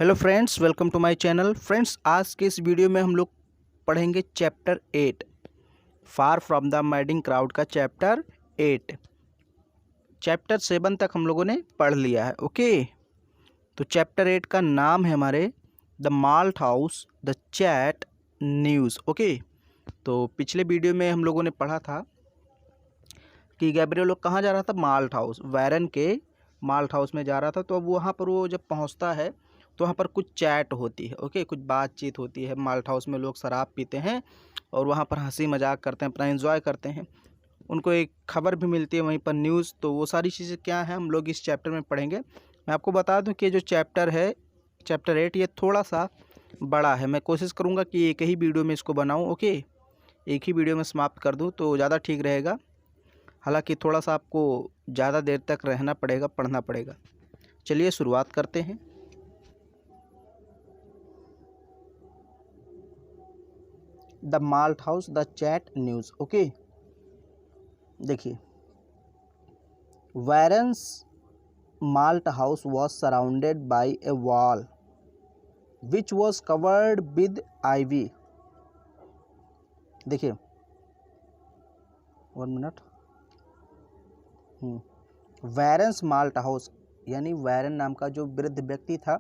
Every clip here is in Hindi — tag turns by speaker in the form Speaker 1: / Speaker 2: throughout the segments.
Speaker 1: Hello friends, welcome to my channel. Friends, आज के इस वीडियो में हम लोग पढ़ेंगे chapter 8 Far from the Madding Crowd का चैप्टर 8। चैप्टर 7 तक हम लोगों ने पढ़ लिया है। ओके, तो चैप्टर 8 का नाम है हमारे the malt house the chat news. Okay, तो पिछले वीडियो में हम लोगों ने पढ़ा था कि गैब्रिएलो कहाँ जा रहा था? माल्ट हाउस, वैरन के माल्ट हाउस में जा रहा था। तो अब वहाँ पर वो जब पहुँचता है तो वहाँ पर कुछ चैट होती है। ओके, कुछ बातचीत होती है। माल्ट हाउस में लोग शराब पीते हैं और वहाँ पर हंसी मजाक करते हैं, अपना एंजॉय करते हैं। उनको एक खबर भी मिलती है वहीं पर, न्यूज़। तो वो सारी चीज़ें क्या हैं हम लोग इस चैप्टर में पढ़ेंगे। मैं आपको बता दूं कि जो चैप्टर है चैप्टर 8 ये थोड़ा सा बड़ा है। मैं कोशिश करूँगा कि एक ही वीडियो में इसको बनाऊँ। ओके, एक ही वीडियो में समाप्त कर दूँ तो ज़्यादा ठीक रहेगा। हालांकि थोड़ा सा आपको ज़्यादा देर तक रहना पड़ेगा, पढ़ना पड़ेगा। चलिए शुरुआत करते हैं। The malt house the chat news. Okay, देखिए, Warren's malt house was surrounded by a wall which was covered with ivy. देखिए, 1 मिनट। वैरन्स माल्ट हाउस यानी वैरन नाम का जो वृद्ध व्यक्ति था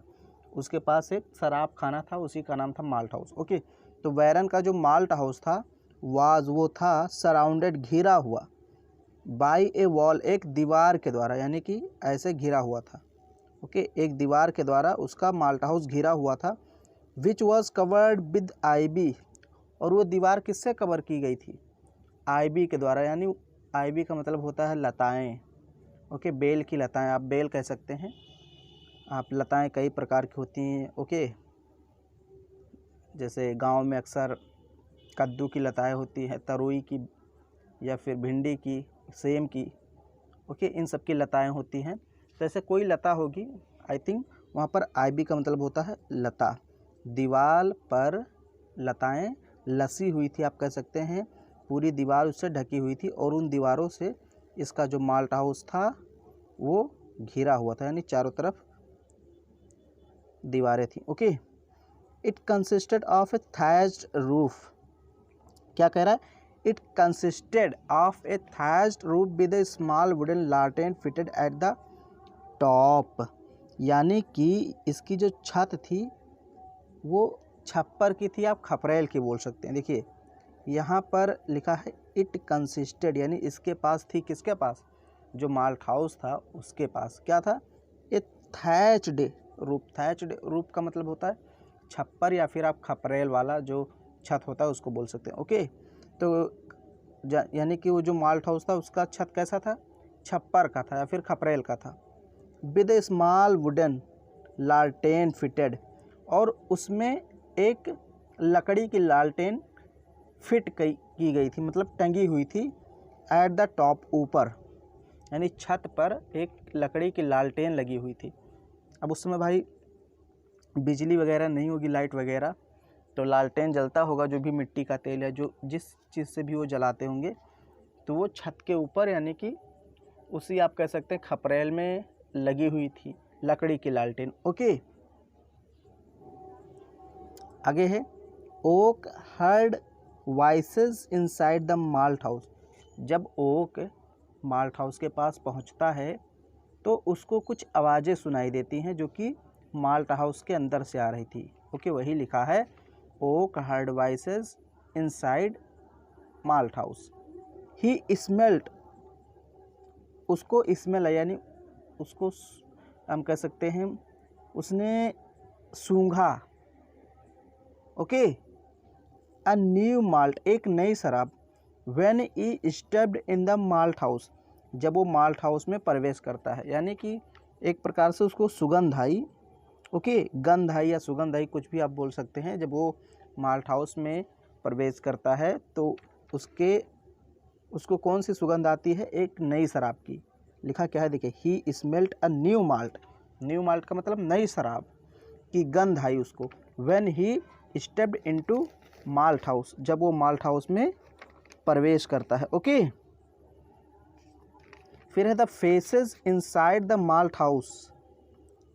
Speaker 1: उसके पास एक शराब खाना था, उसी का नाम था माल्ट हाउस। ओके, तो वैरन का जो माल्ट हाउस था वो था सराउंडेड, घिरा हुआ, बाय ए वॉल, एक दीवार के द्वारा, यानी कि ऐसे घिरा हुआ था। ओके, एक दीवार के द्वारा उसका माल्ट हाउस घिरा हुआ था। विच वॉज कवर्ड विद आईबी, और वो दीवार किससे कवर की गई थी? आईबी के द्वारा, यानी आईबी का मतलब होता है लताएं। ओके, बेल की लताएं, आप बेल कह सकते हैं। आप लताएं कई प्रकार की होती हैं। ओके, जैसे गांव में अक्सर कद्दू की लताएं होती हैं, तरोई की, या फिर भिंडी की, सेम की। ओके, इन सब की लताएं होती हैं। तो ऐसे कोई लता होगी, आई थिंक वहाँ पर आईबी का मतलब होता है लता। दीवार पर लताएं लसी हुई थी, आप कह सकते हैं। पूरी दीवार उससे ढकी हुई थी और उन दीवारों से इसका जो माल्ट हाउस था वो घिरा हुआ था, यानी चारों तरफ दीवारें थी। Okay, it consisted of A thatched roof. क्या कह रहा है? It consisted of A thatched roof with A small wooden लालटेन फिटेड एट द टॉप, यानी कि इसकी जो छत थी वो छप्पर की थी, आप खपरेल की बोल सकते हैं। देखिए, यहाँ पर लिखा है इट कंसिस्टेड, यानी इसके पास थी, किसके पास? जो माल्ट हाउस था उसके पास क्या था? ए थैच्ड रूफ। थैच्ड रूफ का मतलब होता है छप्पर, या फिर आप खपरेल वाला जो छत होता है उसको बोल सकते हैं। ओके, तो यानी कि वो जो माल्ट हाउस था उसका छत कैसा था? छप्पर का था या फिर खपरेल का था। विद ए स्मॉल वुडन लालटेन फिटेड, और उसमें एक लकड़ी की लालटेन फिट की गई थी, मतलब टंगी हुई थी। एट द टॉप, ऊपर, यानी छत पर एक लकड़ी की लालटेन लगी हुई थी। अब उस समय भाई बिजली वगैरह नहीं होगी, लाइट वगैरह, तो लालटेन जलता होगा, जो भी मिट्टी का तेल है, जो जिस चीज़ से भी वो जलाते होंगे, तो वो छत के ऊपर, यानी कि उसी आप कह सकते हैं खपरेल में लगी हुई थी लकड़ी की लालटेन। ओके, आगे है Oak heard voices inside the malt house. जब ओक माल्ट हाउस के पास पहुंचता है तो उसको कुछ आवाज़ें सुनाई देती हैं जो कि माल्ट हाउस के अंदर से आ रही थी। ओके, वही लिखा है Oak heard voices inside malt house. He smelt, उसको स्मेल है, यानी उसको हम कह सकते हैं उसने सूंघा। ओके, अ न्यू माल्ट, एक नई शराब। When he stepped in the malt house, जब वो माल्ट हाउस में प्रवेश करता है, यानी कि एक प्रकार से उसको सुगंध आई। ओके, गंध आई या सुगंध आई, कुछ भी आप बोल सकते हैं। जब वो माल्ट हाउस में प्रवेश करता है तो उसको कौन सी सुगंध आती है? एक नई शराब की। लिखा क्या है? देखिए, he smelt a new malt. New malt का मतलब नई शराब की गंध आई उसको। When he stepped into malt house, जब वो माल्ट हाउस में प्रवेश करता है। ओके, फिर है the faces inside the malt house.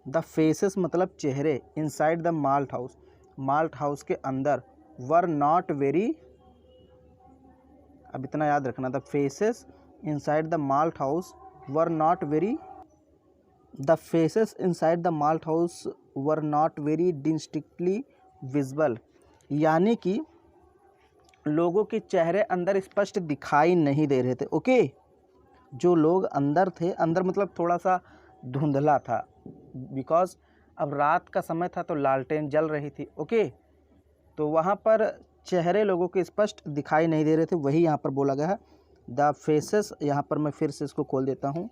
Speaker 1: The faces मतलब चेहरे inside the malt house, malt house के अंदर, वर नॉट वेरी, अब इतना याद रखना, the faces inside the malt house were not very, the faces inside the malt house were not very distinctly visible, यानी कि लोगों के चेहरे अंदर स्पष्ट दिखाई नहीं दे रहे थे। ओके, जो लोग अंदर थे, अंदर मतलब थोड़ा सा धुंधला था, बिकॉज अब रात का समय था तो लालटेन जल रही थी। ओके, तो वहाँ पर चेहरे लोगों के स्पष्ट दिखाई नहीं दे रहे थे, वही यहाँ पर बोला गया है। द फेसेस, यहाँ पर मैं फिर से इसको खोल देता हूँ।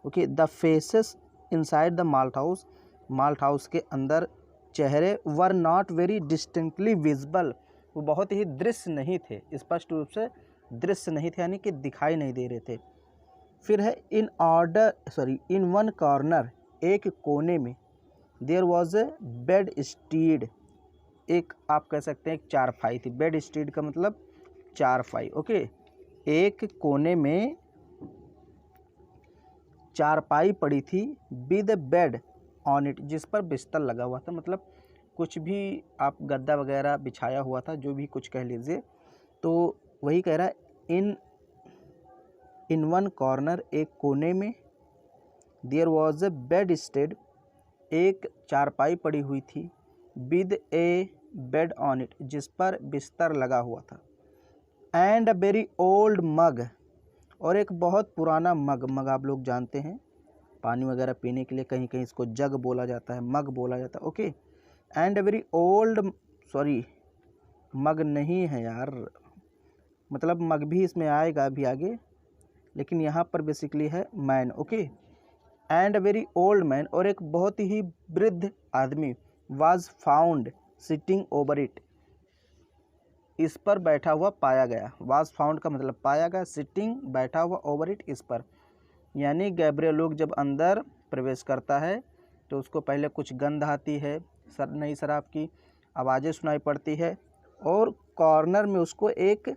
Speaker 1: Okay, the faces inside the malt house, malt house के अंदर चेहरे were not very distinctly visible, वो बहुत ही दृश्य नहीं थे, स्पष्ट रूप से दृश्य नहीं थे, यानी कि दिखाई नहीं दे रहे थे। फिर है इन वन कॉर्नर, एक कोने में, there was a bedstead, एक आप कह सकते हैं एक चारपाई थी। बेड स्टीड का मतलब चारपाई। ओके, एक कोने में चारपाई पड़ी थी, विद बेड ऑन इट, जिस पर बिस्तर लगा हुआ था, मतलब कुछ भी आप गद्दा वगैरह बिछाया हुआ था, जो भी कुछ कह लीजिए। तो वही कह रहा है, इन वन कॉर्नर, एक कोने में, there was a bedstead, एक चारपाई पड़ी हुई थी, with a bed on it, जिस पर बिस्तर लगा हुआ था, and a very old mug, और एक बहुत पुराना मग, मग आप लोग जानते हैं पानी वगैरह पीने के लिए, कहीं कहीं इसको जग बोला जाता है, मग बोला जाता है। Okay, and a very old, sorry mug नहीं है यार, मतलब मग भी इसमें आएगा अभी आगे, लेकिन यहाँ पर बेसिकली है man. Okay, and a very old man, और एक बहुत ही वृद्ध आदमी, was found sitting over it, इस पर बैठा हुआ पाया गया। वाज फाउंड का मतलब पाया गया, सिटिंग बैठा हुआ, ओवर इट इस पर, यानी गैब्रियल लोग जब अंदर प्रवेश करता है तो उसको पहले कुछ गंध आती है, नई शराब की आवाज़ें सुनाई पड़ती है, और कॉर्नर में उसको एक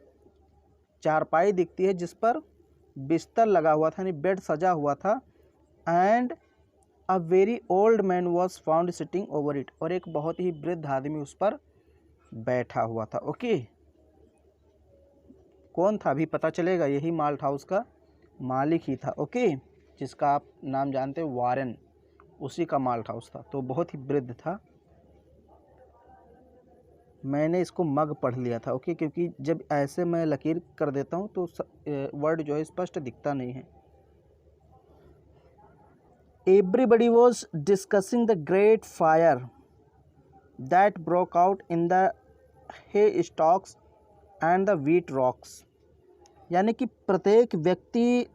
Speaker 1: चारपाई दिखती है जिस पर बिस्तर लगा हुआ था, यानी बेड सजा हुआ था, and a very old man was found sitting over it, और एक बहुत ही वृद्ध आदमी उस पर बैठा हुआ था। ओके, कौन था अभी पता चलेगा, यही माल्ट हाउस का मालिक ही था। ओके, जिसका आप नाम जानते हैं वारेन, उसी का माल्ट हाउस था, तो बहुत ही वृद्ध था। मैंने इसको मग पढ़ लिया था। ओके, क्योंकि जब ऐसे मैं लकीर कर देता हूँ तो वर्ड जो है स्पष्ट दिखता नहीं है। Everybody was discussing the great fire that broke out in the hay stocks and the wheat rocks, यानी कि प्रत्येक व्यक्ति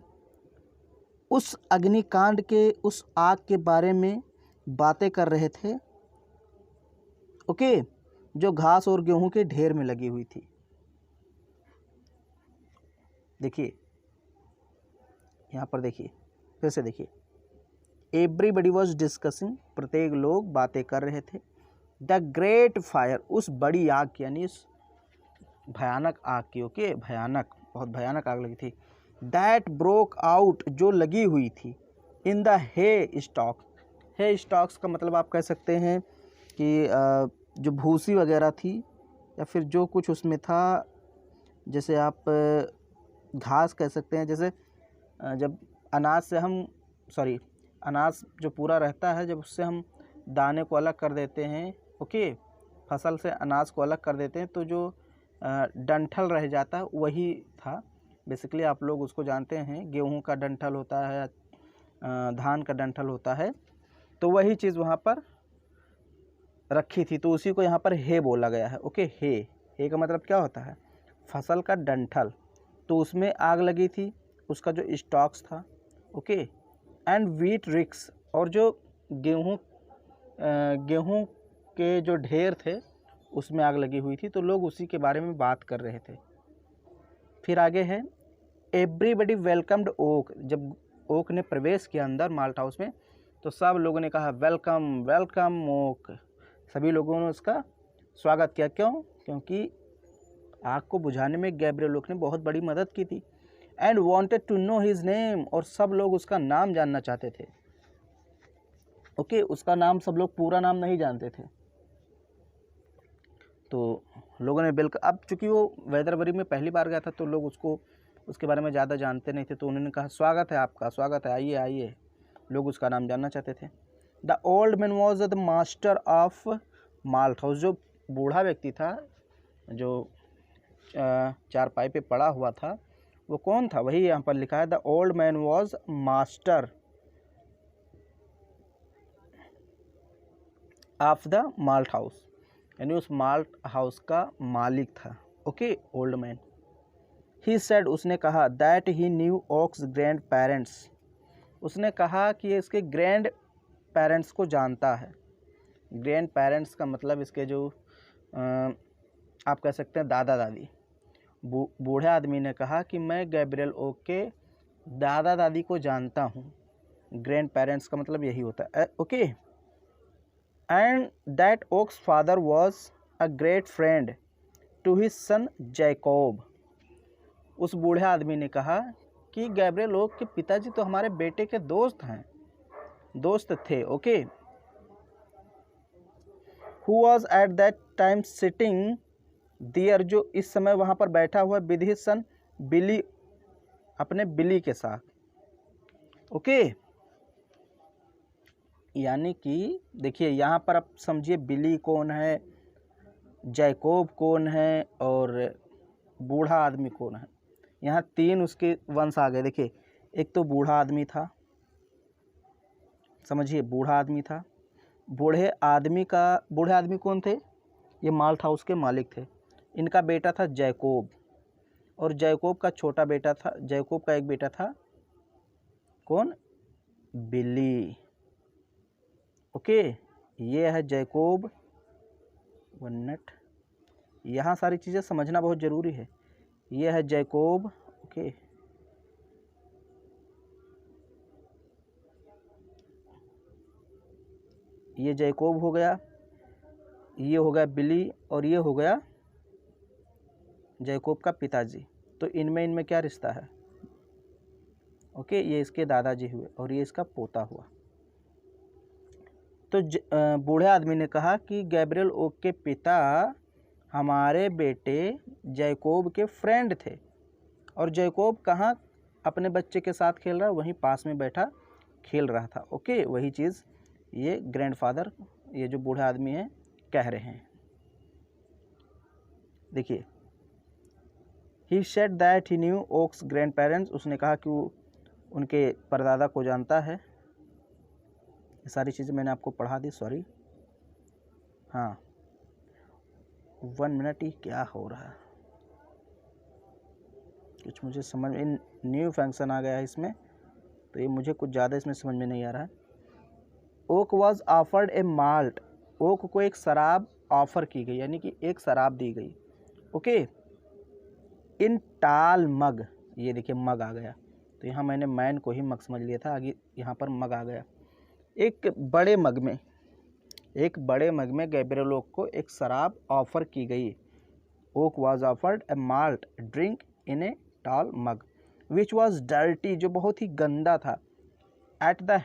Speaker 1: उस अग्निकांड के, उस आग के बारे में बातें कर रहे थे। ओके, जो घास और गेहूं के ढेर में लगी हुई थी। देखिए यहाँ पर, देखिए फिर से देखिए, एवरीबडी वॉज डिस्कसिंग, प्रत्येक लोग बातें कर रहे थे, द ग्रेट फायर, उस बड़ी आग की, यानी उस भयानक आग की। ओके, भयानक, बहुत भयानक आग लगी थी। दैट ब्रोक आउट, जो लगी हुई थी, in the hay stocks, hay stocks का मतलब आप कह सकते हैं कि जो भूसी वगैरह थी, या फिर जो कुछ उसमें था, जैसे आप घास कह सकते हैं, जैसे जब अनाज से हम, सॉरी अनाज जो पूरा रहता है, जब उससे हम दाने को अलग कर देते हैं, ओके, फसल से अनाज को अलग कर देते हैं, तो जो डंठल रह जाता है वही था बेसिकली। आप लोग उसको जानते हैं, गेहूं का डंठल होता है, धान का डंठल होता है, तो वही चीज़ वहाँ पर रखी थी, तो उसी को यहाँ पर हे बोला गया है। ओके, हे का मतलब क्या होता है, फसल का डंठल, तो उसमें आग लगी थी, उसका जो स्टॉक्स था। ओके, एंड व्हीट रिक्स, और जो गेहूं के जो ढेर थे उसमें आग लगी हुई थी, तो लोग उसी के बारे में बात कर रहे थे। फिर आगे है, एवरीबडी वेलकम्ड ओक, जब ओक ने प्रवेश किया अंदर माल्ट हाउस में, तो सब लोगों ने कहा वेलकम वेलकम ओक, सभी लोगों ने उसका स्वागत किया। क्यों? क्योंकि आग को बुझाने में गैब्रियल लोक ने बहुत बड़ी मदद की थी। And wanted to know his name, और सब लोग उसका नाम जानना चाहते थे। ओके, उसका नाम सब लोग पूरा नाम नहीं जानते थे, तो लोगों ने बिल्कुल, अब चूंकि वो वेदरबरी में पहली बार गया था तो लोग उसको उसके बारे में ज़्यादा जानते नहीं थे, तो उन्होंने कहा स्वागत है आपका, स्वागत है, आइए आइए, लोग उसका नाम जानना चाहते थे। The old man was the master of malt house, जो बूढ़ा व्यक्ति था जो चारपाई पे पड़ा हुआ था वो कौन था, वही यहाँ पर लिखा है, the old man was master of the malt house, यानी उस माल्ट हाउस का मालिक था। Okay, old man. He said, उसने कहा, that he knew Oak's grandparents, उसने कहा कि ये इसके ग्रैंड पेरेंट्स को जानता है। ग्रैंड पेरेंट्स का मतलब इसके जो आप कह सकते हैं दादा दादी। बूढ़े आदमी ने कहा कि मैं गैब्रियल ओक के दादा दादी को जानता हूँ। ग्रैंड पेरेंट्स का मतलब यही होता है। Okay, and that Oak's father was a great friend to his son Jacob, उस बूढ़े आदमी ने कहा कि गैब्रियल ओक के पिताजी तो हमारे बेटे के दोस्त हैं, दोस्त थे। Okay, who was at that time sitting there, जो इस समय वहाँ पर बैठा हुआ विद हिज सन बिली, अपने बिली के साथ। ओके, यानी कि देखिए यहाँ पर आप समझिए बिली कौन है, जैकोब कौन है और बूढ़ा आदमी कौन है। यहाँ तीन उसके वंश आ गए। देखिए, एक तो बूढ़ा आदमी था, समझिए बूढ़ा आदमी था। बूढ़े आदमी कौन थे, ये माल्ट हाउस के मालिक थे। इनका बेटा था जैकोब, और जैकोब का छोटा बेटा था, जैकोब का एक बेटा था कौन, बिली। ओके, ये है जैकोब। 1 मिनट, यहाँ सारी चीज़ें समझना बहुत ज़रूरी है। ये है जैकोब। ओके, ये जैकोब हो गया, ये हो गया बिली, और ये हो गया जैकोब का पिताजी। तो इनमें क्या रिश्ता है। ओके, ये इसके दादाजी हुए और ये इसका पोता हुआ। तो बूढ़े आदमी ने कहा कि गैब्रियल ओक के पिता हमारे बेटे जैकोब के फ्रेंड थे, और जैकोब कहाँ अपने बच्चे के साथ खेल रहा, वहीं पास में बैठा खेल रहा था। ओके, वही चीज़ ये ग्रैंडफादर, ये जो बूढ़ा आदमी है, कह रहे हैं। देखिए, he said that he knew Oak's grandparents, उसने कहा कि वो उनके परदादा को जानता है। ये सारी चीज़ें मैंने आपको पढ़ा दी, सॉरी। हाँ, 1 मिनट, ही क्या हो रहा है, कुछ मुझे समझ में, न्यू फंक्शन आ गया है इसमें, तो ये मुझे कुछ ज़्यादा इसमें समझ में नहीं आ रहा है। Oak was offered a malt, Oak को एक शराब ऑफर की गई, यानी कि एक शराब दी गई। ओके, इन टाल मग, ये देखिए मग आ गया, तो यहाँ मैंने मैन को ही मग समझ लिया था, आगे यहाँ पर मग आ गया। एक बड़े मग में गैब्रियल ओक को एक शराब ऑफर की गई। Oak was offered a malt drink in a tall mug which was dirty, जो बहुत ही गंदा था। एट द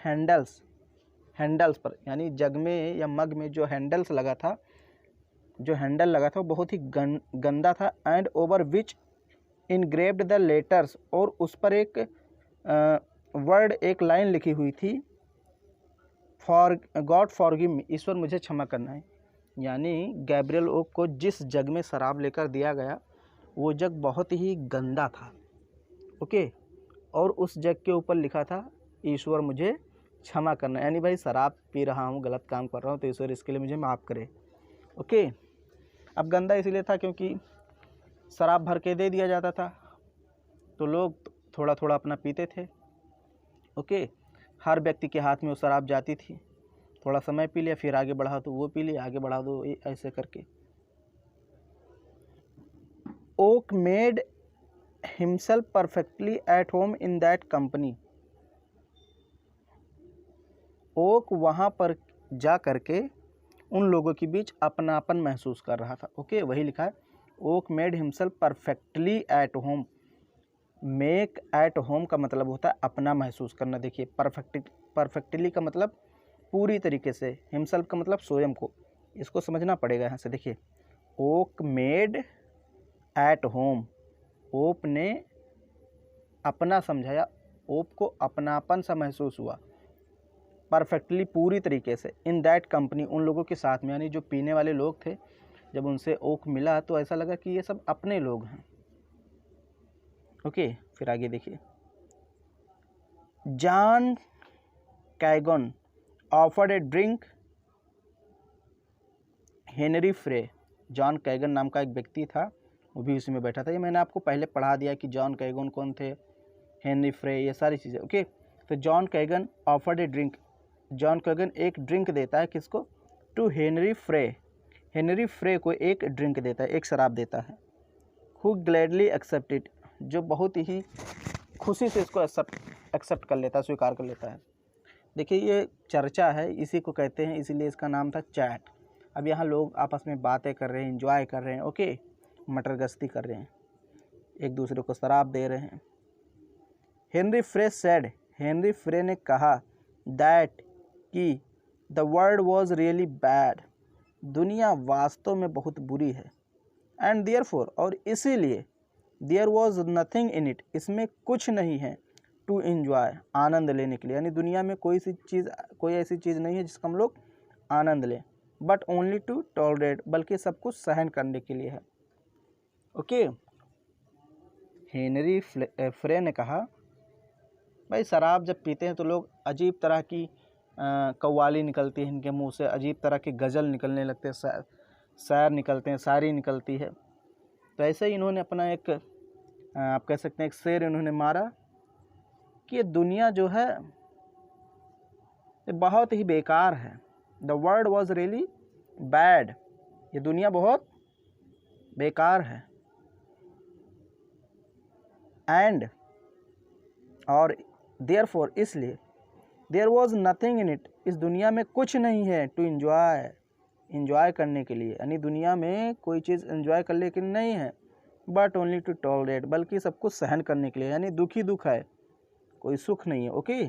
Speaker 1: हैंडल्स पर, यानी जग में या मग में जो हैंडल लगा था वो बहुत ही गंदा था। And over which engraved the letters, और उस पर एक वर्ड, एक लाइन लिखी हुई थी, फॉर गॉड फॉरगिव मी, ईश्वर मुझे क्षमा करना है। यानी गैब्रियल ओक को जिस जग में शराब लेकर दिया गया वो जग बहुत ही गंदा था। ओके, और उस जग के ऊपर लिखा था ईश्वर मुझे क्षमा करना, यानी भाई शराब पी रहा हूँ, गलत काम कर रहा हूँ, तो ईश्वर इसके लिए मुझे माफ़ करे। ओके, अब गंदा इसलिए था क्योंकि शराब भर के दे दिया जाता था, तो लोग थोड़ा थोड़ा अपना पीते थे। ओके, हर व्यक्ति के हाथ में वो शराब जाती थी, थोड़ा समय पी लिया, फिर आगे बढ़ा तो वो पी लिया, आगे बढ़ा दो, ऐसे करके। Oak made himself perfectly at home in that company, Oak वहाँ पर जा करके उन लोगों के बीच अपनापन महसूस कर रहा था। ओके, वही लिखा है, Oak made himself perfectly at home. Make at home का मतलब होता है अपना महसूस करना। देखिए, परफेक्टली का मतलब पूरी तरीके से, हिमसेल्फ का मतलब स्वयं को, इसको समझना पड़ेगा यहाँ से। देखिए, ओक मेड एट होम, ओप ने अपना समझाया, ओप को अपनापन सा महसूस हुआ, परफेक्टली पूरी तरीके से, इन दैट कंपनी, उन लोगों के साथ में, यानी जो पीने वाले लोग थे, जब उनसे ओक मिला तो ऐसा लगा कि ये सब अपने लोग हैं। ओके, फिर आगे देखिए, John Cagan offered a drink Henry Fray, John Cagan नाम का एक व्यक्ति था, वो भी उसी में बैठा था। ये मैंने आपको पहले पढ़ा दिया कि जॉन कैगन कौन थे, हेनरी फ्रे, ये सारी चीज़ें। ओके, तो John Cagan offered a drink, John Cagan एक ड्रिंक देता है, किसको, टू हेनरी फ्रे, हेनरी फ्रे को एक ड्रिंक देता है, एक शराब देता है। हु ग्लैडली एक्सेप्टेड, जो बहुत ही खुशी से इसको एक्सेप्ट कर लेता है, स्वीकार कर लेता है। देखिए, ये चर्चा है, इसी को कहते हैं, इसीलिए इसका नाम था चैट। अब यहाँ लोग आपस में बातें कर रहे हैं, एंजॉय कर रहे हैं, ओके, मटर गश्ती कर रहे हैं, एक दूसरे को शराब दे रहे हैं। Henry Fray said, Henry Fray ने कहा, दैट कि the world was really bad, दुनिया वास्तव में बहुत बुरी है। एंड देयरफॉर, और इसीलिए, there was nothing in it, इसमें कुछ नहीं है, टू एंजॉय, आनंद लेने के लिए, यानी दुनिया में कोई ऐसी चीज़ नहीं है जिसका हम लोग आनंद लें, बट ओनली टू टॉलरेट, बल्कि सब कुछ सहन करने के लिए है। ओके, हेनरी फ्रे ने कहा, भाई शराब जब पीते हैं तो लोग अजीब तरह की कव्वाली निकलती है इनके मुंह से, अजीब तरह की गज़ल निकलने लगते हैं, शायर निकलते हैं, शायरी निकलती है। तो ऐसे ही इन्होंने अपना एक आप कह सकते हैं एक शेर इन्होंने मारा कि ये दुनिया जो है ये बहुत ही बेकार है। The world was really bad, ये दुनिया बहुत बेकार है। एंड, और देयरफॉर, इसलिए, there was nothing in it, इस दुनिया में कुछ नहीं है, टू एंजॉय करने के लिए, यानी दुनिया में कोई चीज़ एंजॉय करने के लिए नहीं है, बट ओनली टू टॉलरेट, बल्कि सब कुछ सहन करने के लिए, यानी दुख ही दुख है, कोई सुख नहीं है। Okay,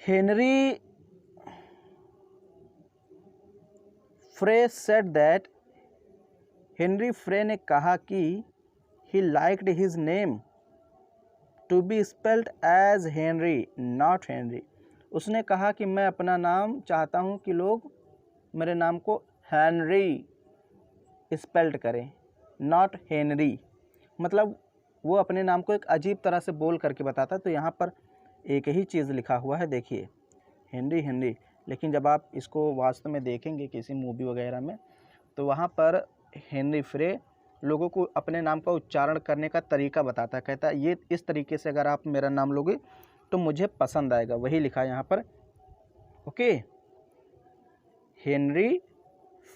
Speaker 1: Henery Fray said that, Henery Fray ने कहा कि he liked his name to be spelled as Henery, not Henry, उसने कहा कि मैं अपना नाम चाहता हूँ कि लोग मेरे नाम को हेनरी स्पेल्ड करें, नॉट हेनरी, मतलब वो अपने नाम को एक अजीब तरह से बोल करके बताता। तो यहाँ पर एक ही चीज़ लिखा हुआ है, देखिए, हेनरी हेनरी, लेकिन जब आप इसको वास्तव में देखेंगे किसी मूवी वगैरह में, तो वहाँ पर हेनरी फ्रे लोगों को अपने नाम का उच्चारण करने का तरीका बताता है, कहता है ये इस तरीके से अगर आप मेरा नाम लोगे तो मुझे पसंद आएगा, वही लिखा है यहाँ पर। Okay, Henery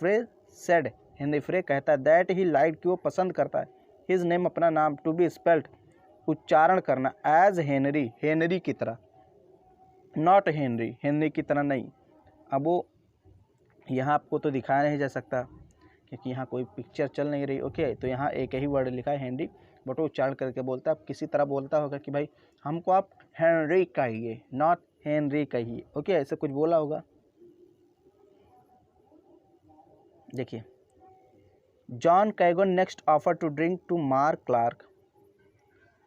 Speaker 1: Fray said, Henry फ्रे कहता है दैट ही लाइक, कि वो पसंद करता है, हिज नेम, अपना नाम, टू बी स्पेल्ड, उच्चारण करना, एज हेनरी, हेनरी की तरह, नॉट हेनरी, हेनरी की तरह नहीं। अब वो यहाँ आपको तो दिखाया नहीं जा सकता क्योंकि यहाँ कोई पिक्चर चल नहीं रही। ओके, तो यहाँ एक ही वर्ड लिखा है हेनरी, बट वो उच्चारण करके बोलता है। अब किसी तरह बोलता होगा कि भाई हमको आप हेनरी कहिए, नॉट हेनरी कहिए। ओके, ऐसे कुछ बोला होगा। देखिए, John Cagan next offer to drink to Mark Clark,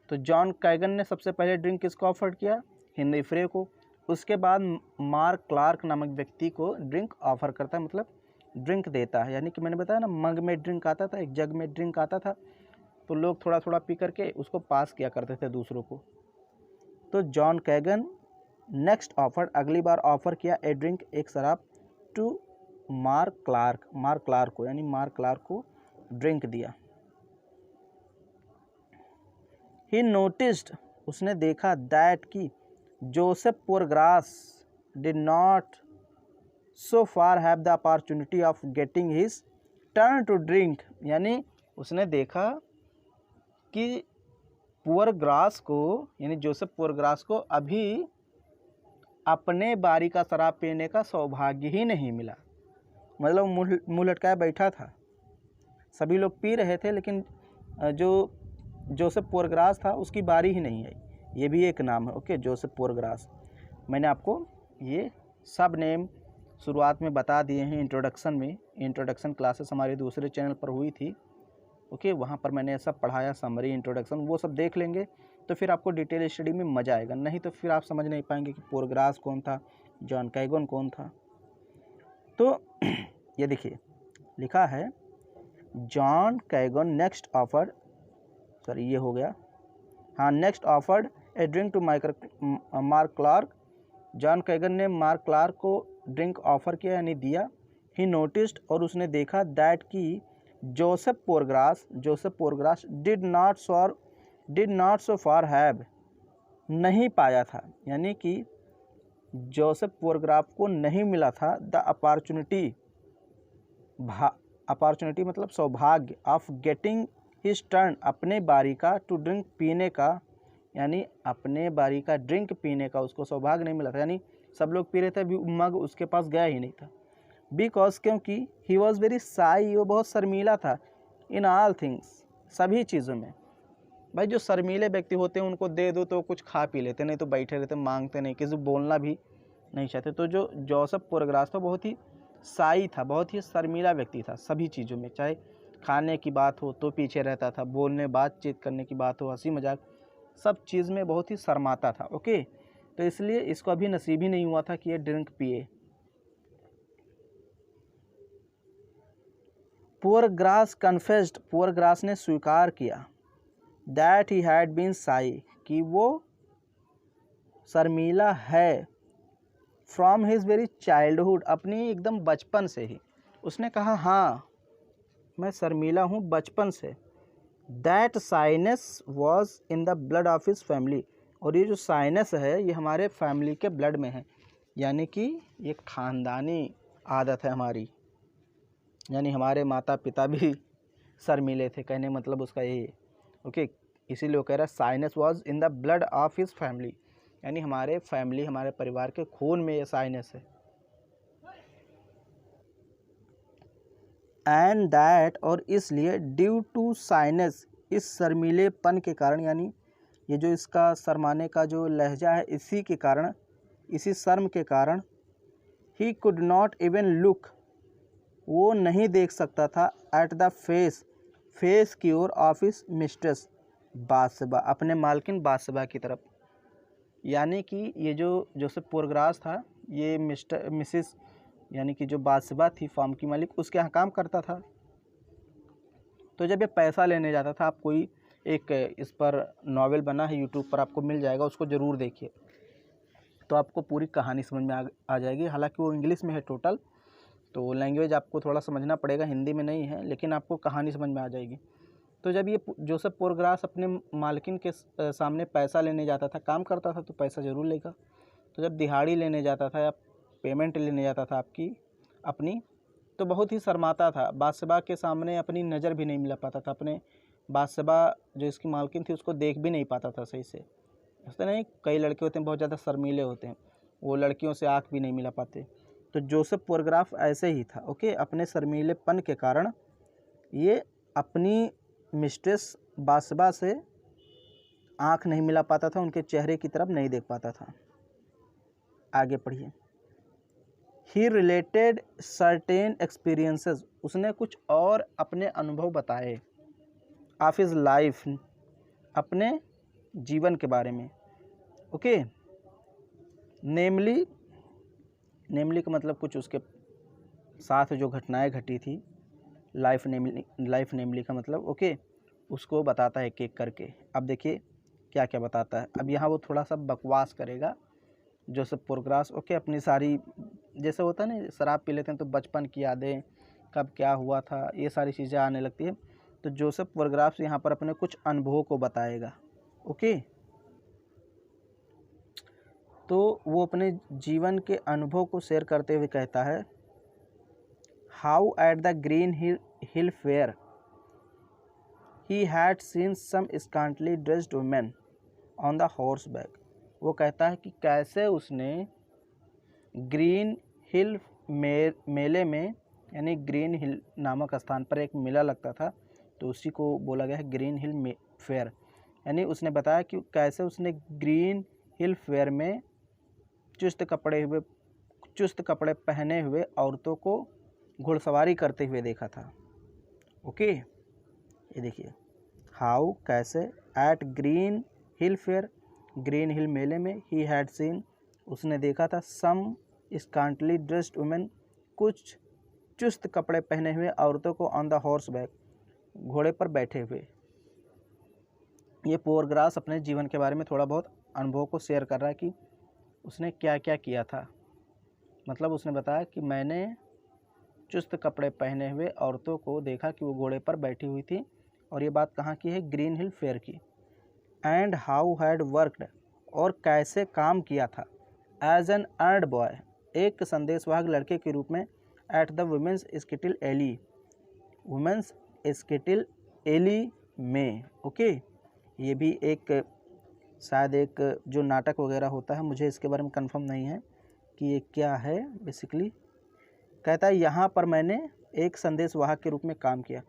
Speaker 1: तो जॉन कैगन ने सबसे पहले ड्रिंक किसको ऑफर किया, हेनरी फ्रे को। उसके बाद मार्क क्लार्क नामक व्यक्ति को ड्रिंक ऑफर करता है, मतलब ड्रिंक देता है। यानी कि मैंने बताया ना, मग में ड्रिंक आता था, एक जग में ड्रिंक आता था, तो लोग थोड़ा थोड़ा पी करके उसको पास किया करते थे दूसरों को। तो जॉन कैगन नेक्स्ट ऑफर, अगली बार ऑफर किया ए ड्रिंक, एक शराब, to Mark Clark, Mark Clark को, यानी मार्क क्लार्क को ड्रिंक दिया। ही नोटिस्ड, उसने देखा, दैट की Joseph Poorgrass did not so far have the opportunity of getting his turn to drink, यानी उसने देखा कि पोरग्रास को, यानी जोसेफ पोरग्रास को अभी अपने बारी का शराब पीने का सौभाग्य ही नहीं मिला। मतलब मुँह लटकाया बैठा था, सभी लोग पी रहे थे, लेकिन जो जोसेफ पोरग्रास था उसकी बारी ही नहीं आई। ये भी एक नाम है। Okay, Joseph Poorgrass. मैंने आपको ये सब नेम शुरुआत में बता दिए हैं इंट्रोडक्शन में। इंट्रोडक्शन क्लासेस हमारे दूसरे चैनल पर हुई थी। ओके, वहाँ पर मैंने सब पढ़ाया, समरी, इंट्रोडक्शन, वो सब देख लेंगे तो फिर आपको डिटेल स्टडी में मज़ा आएगा। नहीं तो फिर आप समझ नहीं पाएंगे कि पोरग्रास कौन था, जॉन कैगन कौन था। तो ये देखिए लिखा है John Cagan next offered, sorry ये हो गया, हाँ, next offered a drink to Mark Clark. John Cagan ने मार्क क्लार्क को ड्रिंक ऑफर किया यानी दिया। ही नोटिस्ड, और उसने देखा, दैट कि Joseph Poorgrass did not so far have, नहीं पाया था, यानी कि जोसेफ पोरग्राफ को नहीं मिला था द अपॉर्चुनिटी मतलब सौभाग्य, ऑफ गेटिंग हिज टर्न, अपने बारी का, टू ड्रिंक, पीने का, यानी अपने बारी का ड्रिंक पीने का उसको सौभाग्य नहीं मिला था, यानी सब लोग पी रहे थे, अभी मग उसके पास गया ही नहीं था। बिकॉज, क्योंकि ही वॉज वेरी साई, वो बहुत शर्मीला था, इन ऑल थिंग्स, सभी चीज़ों में। भाई जो शर्मीले व्यक्ति होते हैं उनको दे दो तो कुछ खा पी लेते, नहीं तो बैठे रहते, मांगते नहीं, किसी बोलना भी नहीं चाहते। तो जो जोसेफ पोरग्रास था बहुत ही साई था, बहुत ही शर्मीला व्यक्ति था सभी चीज़ों में, चाहे खाने की बात हो तो पीछे रहता था, बोलने बातचीत करने की बात हो, हंसी मजाक, सब चीज़ में बहुत ही शर्माता था। ओके, तो इसलिए इसको अभी नसीब ही नहीं हुआ था कि ये ड्रिंक पिए। पोरग्रास कन्फेस्ड, पोरग्रास ने स्वीकार किया, that he had been shy, कि वो शर्मीला है, फ्रॉम हिज वेरी चाइल्डहुड, अपनी एकदम बचपन से ही। उसने कहा हाँ मैं शर्मीला हूँ बचपन से। That shyness was in the blood of his family, और ये जो साइनस है ये हमारे फैमिली के ब्लड में है, यानी कि ये ख़ानदानी आदत है हमारी, यानी हमारे माता पिता भी शर्मीले थे, कहने मतलब उसका ये। ओके, इसीलिए वो कह रहा है sinus was in the blood of his family, यानी हमारे फैमिली, हमारे परिवार के खून में ये साइनस है। एंड दैट, और इसलिए, ड्यू टू साइनस, इस शर्मीलेपन के कारण, यानी ये जो इसका शर्माने का जो लहजा है इसी के कारण, इसी शर्म के कारण, ही कुड नॉट इवन लुक, वो नहीं देख सकता था, एट द फेस की ओर, ऑफ हिज मिस्ट्रेस बादशबा, अपने मालकिन बादशबा की तरफ। यानी कि ये जो जोसेफ पोरग्रास था ये मिसिस यानी कि जो बादशबा थी फार्म की मालिक, उसके यहाँ काम करता था। तो जब ये पैसा लेने जाता था, आप कोई एक इस पर नॉवेल बना है यूट्यूब पर, आपको मिल जाएगा, उसको ज़रूर देखिए, तो आपको पूरी कहानी समझ में आ जाएगी। हालांकि वो इंग्लिश में है टोटल, तो लैंग्वेज आपको थोड़ा समझना पड़ेगा, हिंदी में नहीं है, लेकिन आपको कहानी समझ में आ जाएगी। तो जब ये जोसेफ पोरग्रास अपने मालकिन के सामने पैसा लेने जाता था, काम करता था तो पैसा ज़रूर लेगा, तो जब दिहाड़ी लेने जाता था या पेमेंट लेने जाता था अपनी, तो बहुत ही शर्माता था, बादशबा के सामने अपनी नज़र भी नहीं मिला पाता था, अपने बादशबा जो इसकी मालकिन थी उसको देख भी नहीं पाता था सही से। ऐसा नहीं, कई लड़के होते हैं बहुत ज़्यादा शर्मीले होते हैं, वो लड़कियों से आँख भी नहीं मिला पाते, तो जोसेफ पोरग्राफ ऐसे ही था। ओके, अपने शर्मीलेपन के कारण ये अपनी मिस्ट्रेस बादशबा से आँख नहीं मिला पाता था, उनके चेहरे की तरफ नहीं देख पाता था। आगे पढ़िए। ही रिलेटेड सर्टेन एक्सपीरियंसेस, उसने कुछ और अपने अनुभव बताए, ऑफ हिज लाइफ, अपने जीवन के बारे में। ओके, नेमली का मतलब कुछ उसके साथ जो घटनाएं घटी थी, लाइफ नेमली का मतलब, ओके, उसको बताता है एक एक करके। अब देखिए क्या क्या बताता है। अब यहाँ वो थोड़ा सा बकवास करेगा जोसेफ पोरग्रास। ओके, अपनी सारी, जैसे होता है ना शराब पी लेते हैं तो बचपन की यादें, कब क्या हुआ था, ये सारी चीज़ें आने लगती है, तो जोसेफ पोरग्रास यहाँ पर अपने कुछ अनुभवों को बताएगा। ओके, तो वो अपने जीवन के अनुभव को शेयर करते हुए कहता है, how at the Greenhill fair he had seen some scantily dressed women on the horseback. वो कहता है कि कैसे उसने ग्रीन हिल मेले में, यानी ग्रीन हिल नामक स्थान पर एक मेला लगता था, तो उसी को बोला गया है ग्रीन हिल फेयर। यानी उसने बताया कि कैसे उसने ग्रीन हिल फेयर में चुस्त कपड़े पहने हुए औरतों को घुड़सवारी करते हुए देखा था। ओके, ये देखिए, हाउ कैसे, eight Green Hill fair, Green Hill मेले में, ही हैड सीन, उसने देखा था, सम स्कांटली ड्रेस्ड वुमेन, कुछ चुस्त कपड़े पहने हुए औरतों को, ऑन द हॉर्स बैक, घोड़े पर बैठे हुए। ये पोरग्रास अपने जीवन के बारे में थोड़ा बहुत अनुभव को शेयर कर रहा है कि उसने क्या क्या किया था। मतलब उसने बताया कि मैंने चुस्त कपड़े पहने हुए औरतों को देखा कि वो घोड़े पर बैठी हुई थी, और ये बात कहाँ की है, ग्रीन हिल फेयर की। एंड हाउ हैड वर्कड, और कैसे काम किया था, एज एन अर्ड बॉय, एक संदेशवाहक लड़के के रूप में, at the women's skittle alley, women's skittle alley में। ओके, ये भी एक शायद एक जो नाटक वगैरह होता है, मुझे इसके बारे में कंफर्म नहीं है कि ये क्या है। बेसिकली कहता है यहाँ पर मैंने एक संदेशवाहक के रूप में काम किया।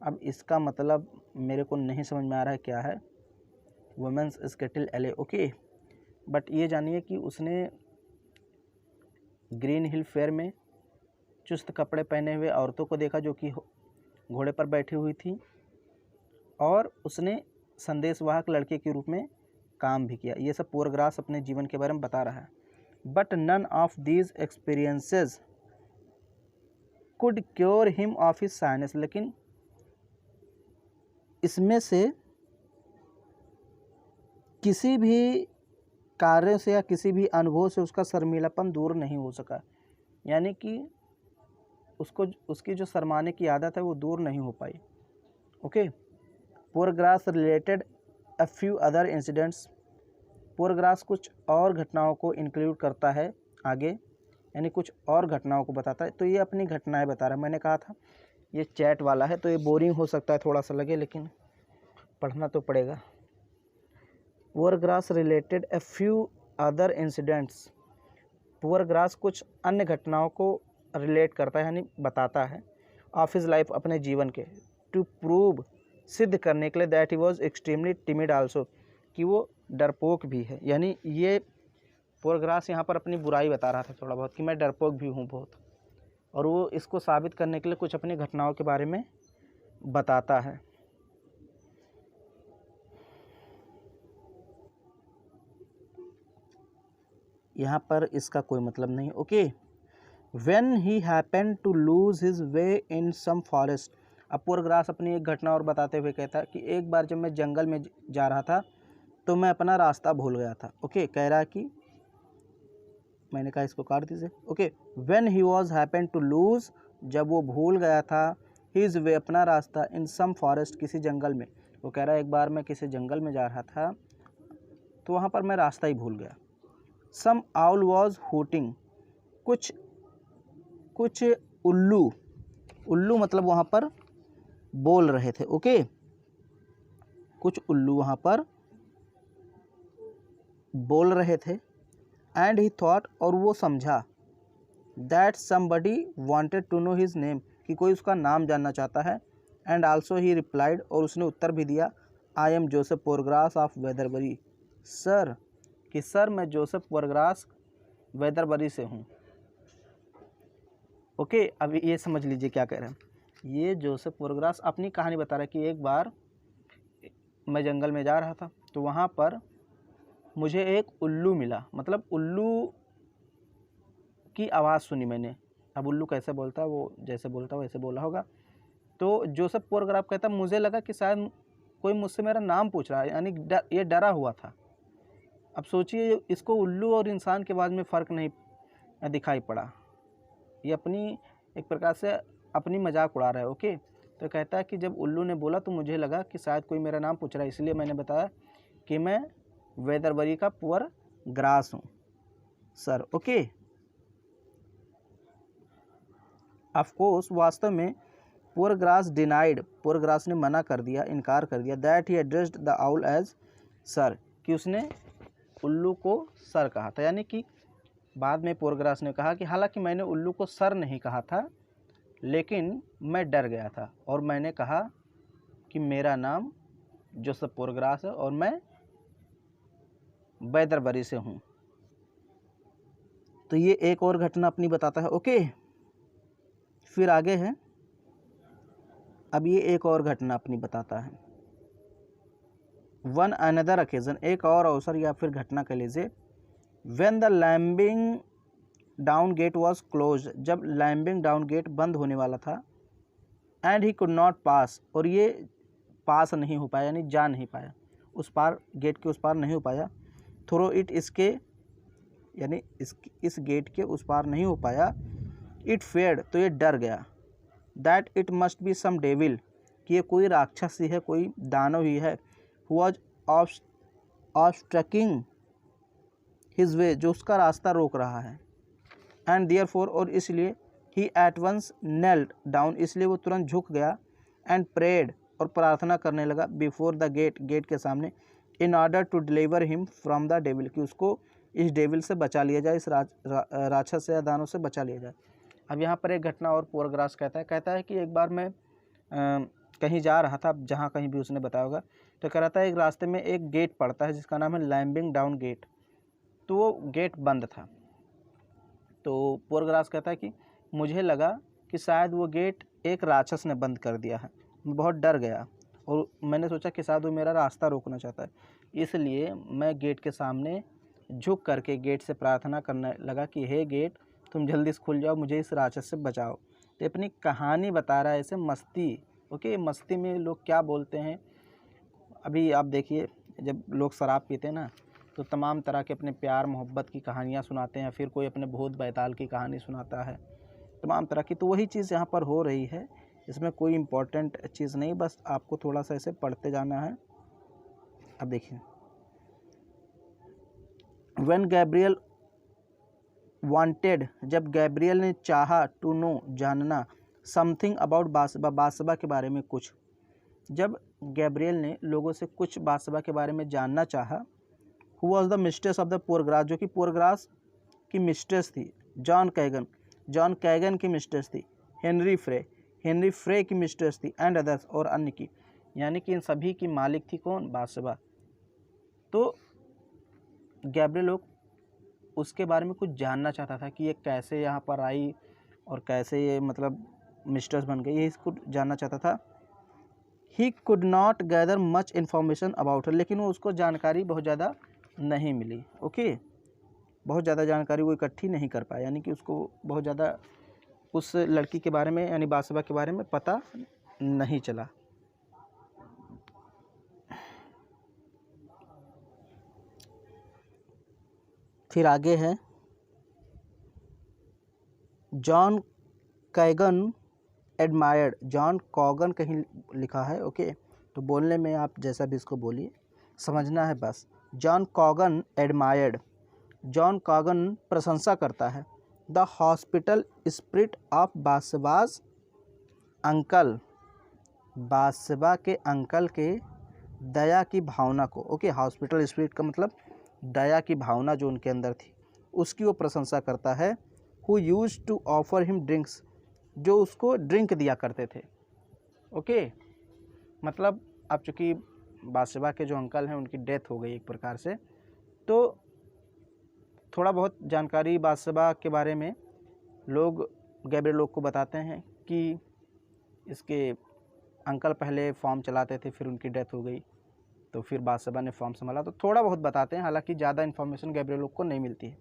Speaker 1: अब इसका मतलब मेरे को नहीं समझ में आ रहा है क्या है, वुमेंस स्किटिल एले। ओके, बट ये जानिए कि उसने ग्रीन हिल फेयर में चुस्त कपड़े पहने हुए औरतों को देखा जो कि घोड़े पर बैठी हुई थी, और उसने संदेशवाहक लड़के के रूप में काम भी किया। ये सब पोरग्रास अपने जीवन के बारे में बता रहा है। But none of these experiences could cure him of his shyness, लेकिन इसमें से किसी भी कार्य से या किसी भी अनुभव से उसका शर्मीलापन दूर नहीं हो सका। यानी कि उसको उसकी जो शर्माने की आदत है वो दूर नहीं हो पाई। Okay, Poorgrass related a few other incidents, Poorgrass कुछ और घटनाओं को इंक्लूड करता है आगे, यानी कुछ और घटनाओं को बताता है। तो ये अपनी घटनाएं बता रहा है। मैंने कहा था ये चैट वाला है तो ये बोरिंग हो सकता है थोड़ा सा लगे, लेकिन पढ़ना तो पड़ेगा। Poorgrass related a few other incidents, Poorgrass कुछ अन्य घटनाओं को रिलेट करता है यानी बताता है, ऑफ हिज लाइफ, अपने जीवन के, टू प्रूव, सिद्ध करने के लिए, that he was extremely timid also, कि वो डरपोक भी है। यानी ये पोरग्रास यहाँ पर अपनी बुराई बता रहा था थोड़ा बहुत कि मैं डरपोक भी हूँ बहुत, और वो इसको साबित करने के लिए कुछ अपनी घटनाओं के बारे में बताता है। यहाँ पर इसका कोई मतलब नहीं। Okay, when he happen to lose his way in some forest, अब पोरग्रास अपनी एक घटना और बताते हुए कहता है कि एक बार जब मैं जंगल में जा रहा था तो मैं अपना रास्ता भूल गया था। ओके, कह रहा है कि मैंने कहा इसको काट दीजिए। Okay, when he was happen to lose, जब वो भूल गया था, हिज वे, अपना रास्ता, इन सम फॉरेस्ट, किसी जंगल में। वो कह रहा है एक बार मैं किसी जंगल में जा रहा था तो वहाँ पर मैं रास्ता ही भूल गया। सम आउल वॉज हूटिंग, कुछ उल्लू मतलब वहाँ पर बोल रहे थे। ओके, कुछ उल्लू वहाँ पर बोल रहे थे। एंड ही थॉट, और वो समझा, that somebody wanted to know his name, कि कोई उसका नाम जानना चाहता है। एंड आल्सो ही रिप्लाइड, और उसने उत्तर भी दिया, I am Joseph Poorgrass of Weatherbury, sir, कि सर मैं जोसेफ पोरग्रास वेदरबरी से हूँ। ओके, अभी ये समझ लीजिए क्या कह रहे हैं। ये जोसेफ पोरग्रास अपनी कहानी बता रहा है कि एक बार मैं जंगल में जा रहा था तो वहाँ पर मुझे एक उल्लू मिला, मतलब उल्लू की आवाज़ सुनी मैंने। अब उल्लू कैसे बोलता है, वो जैसे बोलता है वैसे बोला होगा। तो जोसेफ पोरग्रास कहता मुझे लगा कि शायद कोई मुझसे मेरा नाम पूछ रहा है, यानी ये डरा हुआ था। अब सोचिए, इसको उल्लू और इंसान के आवाज़ में फ़र्क नहीं दिखाई पड़ा। ये अपनी एक प्रकार से अपनी मजाक उड़ा रहा है। ओके, तो कहता है कि जब उल्लू ने बोला तो मुझे लगा कि शायद कोई मेरा नाम पूछ रहा है, इसलिए मैंने बताया कि मैं वेदरबरी का पुअर ग्रास हूँ सर। ओके, ऑफ कोर्स, वास्तव में पोरग्रास डिनाइड, पोरग्रास ने मना कर दिया, इनकार कर दिया, that he addressed the owl as sir, कि उसने उल्लू को सर कहा था। यानी कि बाद में पोरग्रास ने कहा कि हालांकि मैंने उल्लू को सर नहीं कहा था, लेकिन मैं डर गया था और मैंने कहा कि मेरा नाम जोसेफ पोरग्रास है और मैं बैदरबरी से हूँ। तो ये एक और घटना अपनी बताता है। ओके, फिर आगे है, अब ये एक और घटना अपनी बताता है। वन अनदर ओकेजन, एक और अवसर या फिर घटना कह लीजिए। When the lambing down gate was close, जब लैम्बिंग डाउन गेट बंद होने वाला था। And he could not pass, और ये पास नहीं हो पाया यानी जा नहीं पाया, उस पार, गेट के उस पार नहीं हो पाया। थ्रो इट, इसके यानी इस गेट के उस पार नहीं हो पाया। इट फेयर्ड, तो ये डर गया। That it must be some devil, कि ये कोई राक्षस ही है, कोई दानव ही है। हु वॉज ऑब्स्ट्रकिंग हिज वे, जो उसका रास्ता रोक रहा है। एंड देयरफॉर, और इसलिए, ही एट वंस नेल्ड डाउन, इसलिए वो तुरंत झुक गया। एंड प्रेड, और प्रार्थना करने लगा। बिफोर द गेट, गेट के सामने। In order to deliver him from the devil, कि उसको इस डेविल से बचा लिया जाए, इस राक्षस से या दानव से बचा लिया जाए। अब यहाँ पर एक घटना और पोरग्रास कहता है कि एक बार मैं कहीं जा रहा था, जहाँ कहीं भी उसने बताया होगा, तो कह रहा था एक रास्ते में एक गेट पड़ता है जिसका नाम है लैम्बिंग डाउन गेट। तो वो गेट बंद था। तो पोरग्रास कहता है कि मुझे लगा कि शायद वो गेट एक राक्षस ने बंद कर दिया है। मैं बहुत डर गया और मैंने सोचा कि शायद वो मेरा रास्ता रोकना चाहता है, इसलिए मैं गेट के सामने झुक करके गेट से प्रार्थना करने लगा कि हे गेट, तुम जल्दी से खुल जाओ, मुझे इस राक्षस से बचाओ। तो अपनी कहानी बता रहा है ऐसे मस्ती। ओके, मस्ती में लोग क्या बोलते हैं, अभी आप देखिए, जब लोग शराब पीते हैं ना, तो तमाम तरह के अपने प्यार मोहब्बत की कहानियाँ सुनाते हैं, फिर कोई अपने भूत बैताल की कहानी सुनाता है, तमाम तरह की। तो वही चीज़ यहाँ पर हो रही है, इसमें कोई इम्पोर्टेंट चीज़ नहीं, बस आपको थोड़ा सा इसे पढ़ते जाना है। अब देखिए, व्हेन गैब्रियल वांटेड, जब गैब्रियल ने चाहा, टू नो, जानना, समथिंग अबाउट बासबा, बासबा के बारे में कुछ। जब गैब्रियल ने लोगों से कुछ बासबा के बारे में जानना चाहा। Who was the mistress of the Poorgrass, जो कि पोरग्रास की मिस्ट्रेस थी। जॉन कैगन की मिस्ट्रेस थी। हेनरी फ्रे की मिस्ट्रेस थी। एंड अदर्स, और अन्य की, यानी कि इन सभी की मालिक थी कौन, बासबा। तो गैब्रियल लोग उसके बारे में कुछ जानना चाहता था कि ये कैसे यहाँ पर आई और कैसे ये मतलब मिस्ट्रेस बन गई, ये इसको जानना चाहता था। ही could not gather much information about her, लेकिन वो उसको जानकारी बहुत ज़्यादा नहीं मिली। ओके, बहुत ज़्यादा जानकारी वो इकट्ठी नहीं कर पाया, यानी कि उसको बहुत ज़्यादा उस लड़की के बारे में यानी बासबा के बारे में पता नहीं चला। फिर आगे है, जॉन कैगन एडमायर्ड, जॉन कॉगन कहीं लिखा है। ओके, तो बोलने में आप जैसा भी इसको बोलिए, समझना है बस। John Coggan admired, John Coggan प्रशंसा करता है। The hospital spirit of Bathsheba's uncle, Bathsheba के अंकल के दया की भावना को। ओके, हॉस्पिटल स्पिरिट का मतलब दया की भावना जो उनके अंदर थी, उसकी वो प्रशंसा करता है। Who used to offer him drinks, जो उसको ड्रिंक दिया करते थे। ओके, मतलब अब चूँकि बासबा के जो अंकल हैं उनकी डेथ हो गई एक प्रकार से, तो थोड़ा बहुत जानकारी बासबा के बारे में लोग गैब्रियल लोग को बताते हैं कि इसके अंकल पहले फार्म चलाते थे, फिर उनकी डेथ हो गई, तो फिर बासबा ने फार्म संभाला। तो थोड़ा बहुत बताते हैं, हालांकि ज़्यादा इन्फॉर्मेशन गैब्रियल लोग को नहीं मिलती है।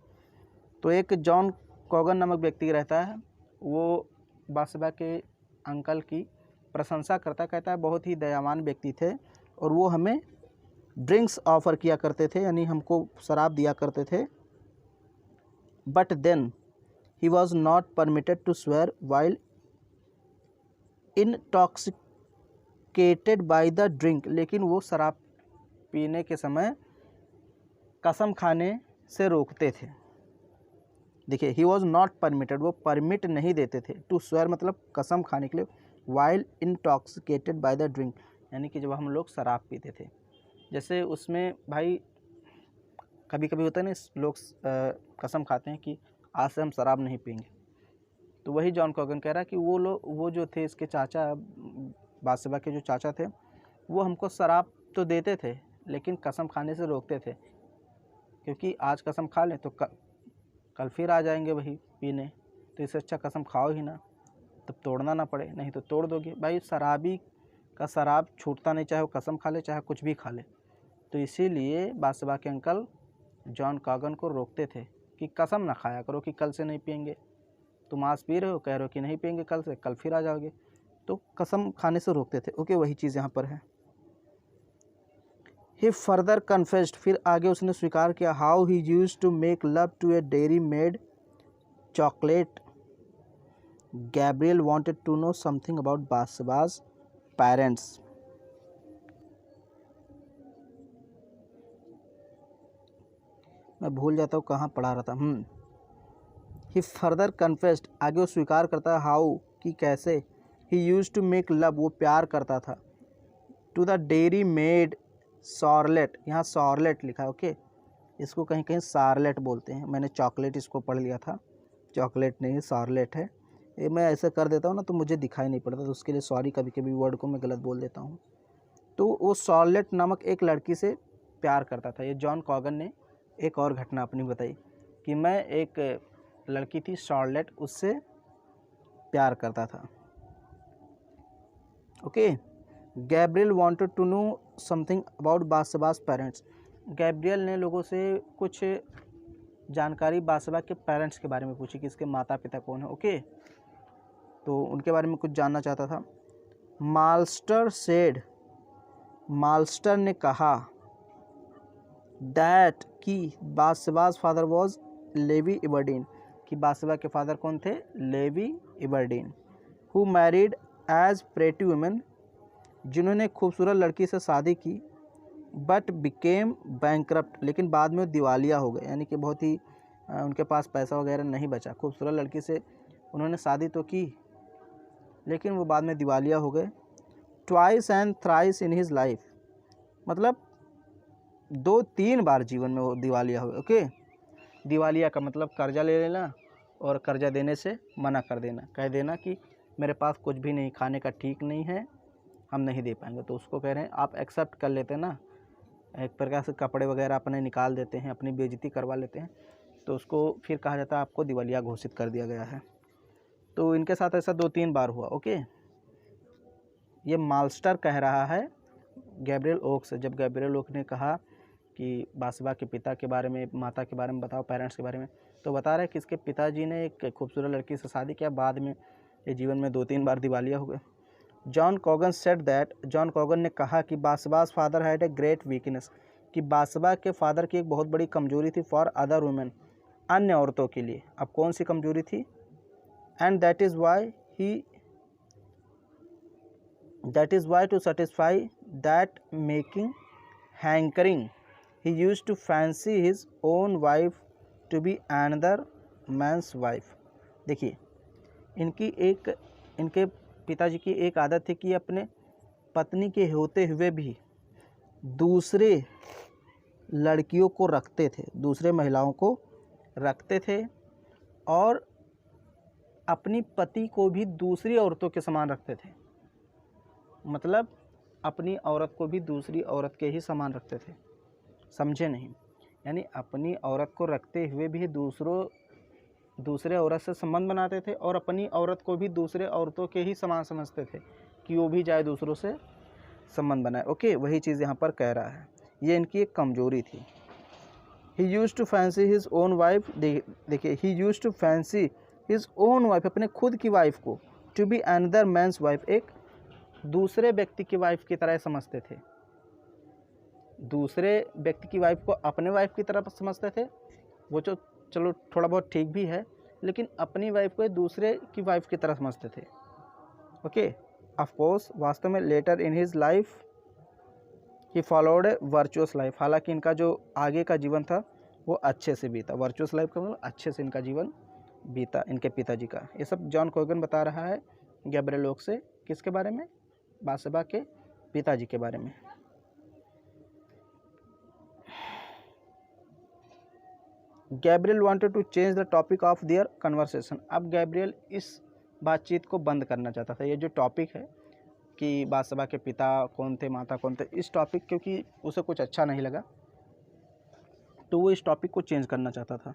Speaker 1: तो एक जॉन कॉगन नामक व्यक्ति रहता है, वो बासबा के अंकल की प्रशंसा करता, कहता है बहुत ही दयावान व्यक्ति थे और वो हमें ड्रिंक्स ऑफ़र किया करते थे, यानी हमको शराब दिया करते थे। But then he was not permitted to swear while intoxicated by the drink, लेकिन वो शराब पीने के समय कसम खाने से रोकते थे। देखिए, ही वॉज नॉट परमिटेड, वो परमिट नहीं देते थे। टू स्वेयर मतलब कसम खाने के लिए। While intoxicated by the drink, यानी कि जब हम लोग शराब पीते थे, जैसे उसमें भाई कभी कभी होता है ना, लोग कसम खाते हैं कि आज से हम शराब नहीं पियेंगे। तो वही जॉन कॉगन कह रहा है कि वो जो थे, इसके चाचा, बासबा के जो चाचा थे, वो हमको शराब तो देते थे लेकिन कसम खाने से रोकते थे, क्योंकि आज कसम खा लें तो कल फिर आ जाएंगे वही पीने, तो इससे अच्छा कसम खाओ ही ना, तब तोड़ना ना पड़े, नहीं तो तोड़ दोगे। भाई शराबी का शराब छूटता नहीं, चाहे वो कसम खा ले चाहे कुछ भी खा ले। तो इसीलिए बादशाह के अंकल जॉन कॉगन को रोकते थे कि कसम ना खाया करो कि कल से नहीं पियेंगे, तुम आज पी रहे हो, कह रहे हो कि नहीं पियेंगे कल से, कल फिर आ जाओगे, तो कसम खाने से रोकते थे। ओके, वही चीज़ यहाँ पर है। ही फर्दर कन्फेस्ड, फिर आगे उसने स्वीकार किया, how he used to make love to a dairy maid chocolate. Gabriel wanted to know something about Bathsheba's parents. मैं भूल जाता हूँ कहाँ पढ़ा रहा था। ही फर्दर कन्फेस्ड, आगे वो स्वीकार करता है, हाउ कि कैसे, he used to make love, वो प्यार करता था, to the dairy maid Charlotte, यहाँ शॉर्लेट लिखा है। ओके, इसको कहीं कहीं शार्लेट बोलते हैं, मैंने चॉकलेट इसको पढ़ लिया था, चॉकलेट नहीं शार्लेट है। ये मैं ऐसे कर देता हूँ ना तो मुझे दिखाई नहीं पड़ता, तो उसके लिए सॉरी, कभी कभी वर्ड को मैं गलत बोल देता हूँ। तो वो शॉर्लेट नामक एक लड़की से प्यार करता था। ये जॉन कॉगन ने एक और घटना अपनी बताई कि मैं एक लड़की थी शॉर्लेट, उससे प्यार करता था। Okay, Gabriel wanted to know something about Bathsheba's parents. Gabriel ने लोगों से कुछ जानकारी बादशाह के पेरेंट्स के बारे में पूछी कि इसके माता पिता कौन है। ओके, तो उनके बारे में कुछ जानना चाहता था। माल्स्टर सेड, माल्स्टर ने कहा, दैट कि Bathsheba's father was Levi Everdene, कि बादशाह के फादर कौन थे, Levi Everdene, who married as pretty women, जिन्होंने खूबसूरत लड़की से शादी की, बट बिकेम बैंकरप्ट, लेकिन बाद में दिवालिया हो गए, यानी कि बहुत ही उनके पास पैसा वगैरह नहीं बचा। खूबसूरत लड़की से उन्होंने शादी तो की लेकिन वो बाद में दिवालिया हो गए। Twice and thrice in his life, मतलब 2-3 बार जीवन में वो दिवालिया हुए। ओके, दिवालिया का मतलब कर्जा ले लेना और कर्जा देने से मना कर देना, कह देना कि मेरे पास कुछ भी नहीं, खाने का ठीक नहीं है, हम नहीं दे पाएंगे। तो उसको कह रहे हैं आप एक्सेप्ट कर लेते हैं ना, एक प्रकार से कपड़े वगैरह अपने निकाल देते हैं, अपनी बेइज्जती करवा लेते हैं, तो उसको फिर कहा जाता है आपको दिवालिया घोषित कर दिया गया है। तो इनके साथ ऐसा 2-3 बार हुआ। ओके, ये माल्स्टर कह रहा है गैब्रियल ओक से, जब गैब्रियल ओक ने कहा कि बादशाह के पिता के बारे में, माता के बारे में बताओ, पेरेंट्स के बारे में, तो बता रहा है कि इसके पिताजी ने एक खूबसूरत लड़की से शादी किया, बाद में ये जीवन में 2-3 बार दिवालिया हो गए। John Coggan said that, John Coggan ने कहा कि Bathsheba's father had a great weakness, कि बादशाह के फादर की एक बहुत बड़ी कमजोरी थी, फॉर अदर वुमेन, अन्य औरतों के लिए। अब कौन सी कमजोरी थी? And that is why to satisfy that making hankering he used to fancy his own wife to be another man's wife. देखिए, इनके पिताजी की एक आदत थी कि अपने पत्नी के होते हुए भी दूसरे लड़कियों को रखते थे, दूसरे महिलाओं को रखते थे, और अपनी पति को भी दूसरी औरतों के समान रखते थे। मतलब अपनी औरत को भी दूसरी औरत के ही समान रखते थे, समझे नहीं? यानी अपनी औरत को रखते हुए भी दूसरे औरत से संबंध बनाते थे, और अपनी औरत को भी दूसरे औरतों के ही समान समझते थे कि वो भी जाए दूसरों से संबंध बनाए। ओके, वही चीज़ यहाँ पर कह रहा है, ये इनकी एक कमजोरी थी। He use to fancy his own wife, देखिए, he use to fancy his own wife, अपने खुद की वाइफ को, to be another man's wife, एक दूसरे व्यक्ति की वाइफ की तरह समझते थे। दूसरे व्यक्ति की वाइफ को अपने वाइफ की तरह समझते थे, वो जो चलो थोड़ा बहुत ठीक भी है, लेकिन अपनी वाइफ को दूसरे की वाइफ की तरह समझते थे। ओके, ऑफ कोर्स वास्तव में later in his life he followed a virtuous life, हालांकि इनका जो आगे का जीवन था वो अच्छे से बीता। वर्चुअस लाइफ का मतलब अच्छे से इनका जीवन बीता, इनके पिताजी का। ये सब जॉन कॉगन बता रहा है गैब्रियल ओक से, किसके बारे में? बादशाह के पिताजी के बारे में। Gabriel wanted to change the topic of their conversation. अब गैब्रियल इस बातचीत को बंद करना चाहता था। ये जो टॉपिक है कि बादशाह के पिता कौन थे, माता कौन थे, इस टॉपिक, क्योंकि उसे कुछ अच्छा नहीं लगा तो वो इस टॉपिक को चेंज करना चाहता था।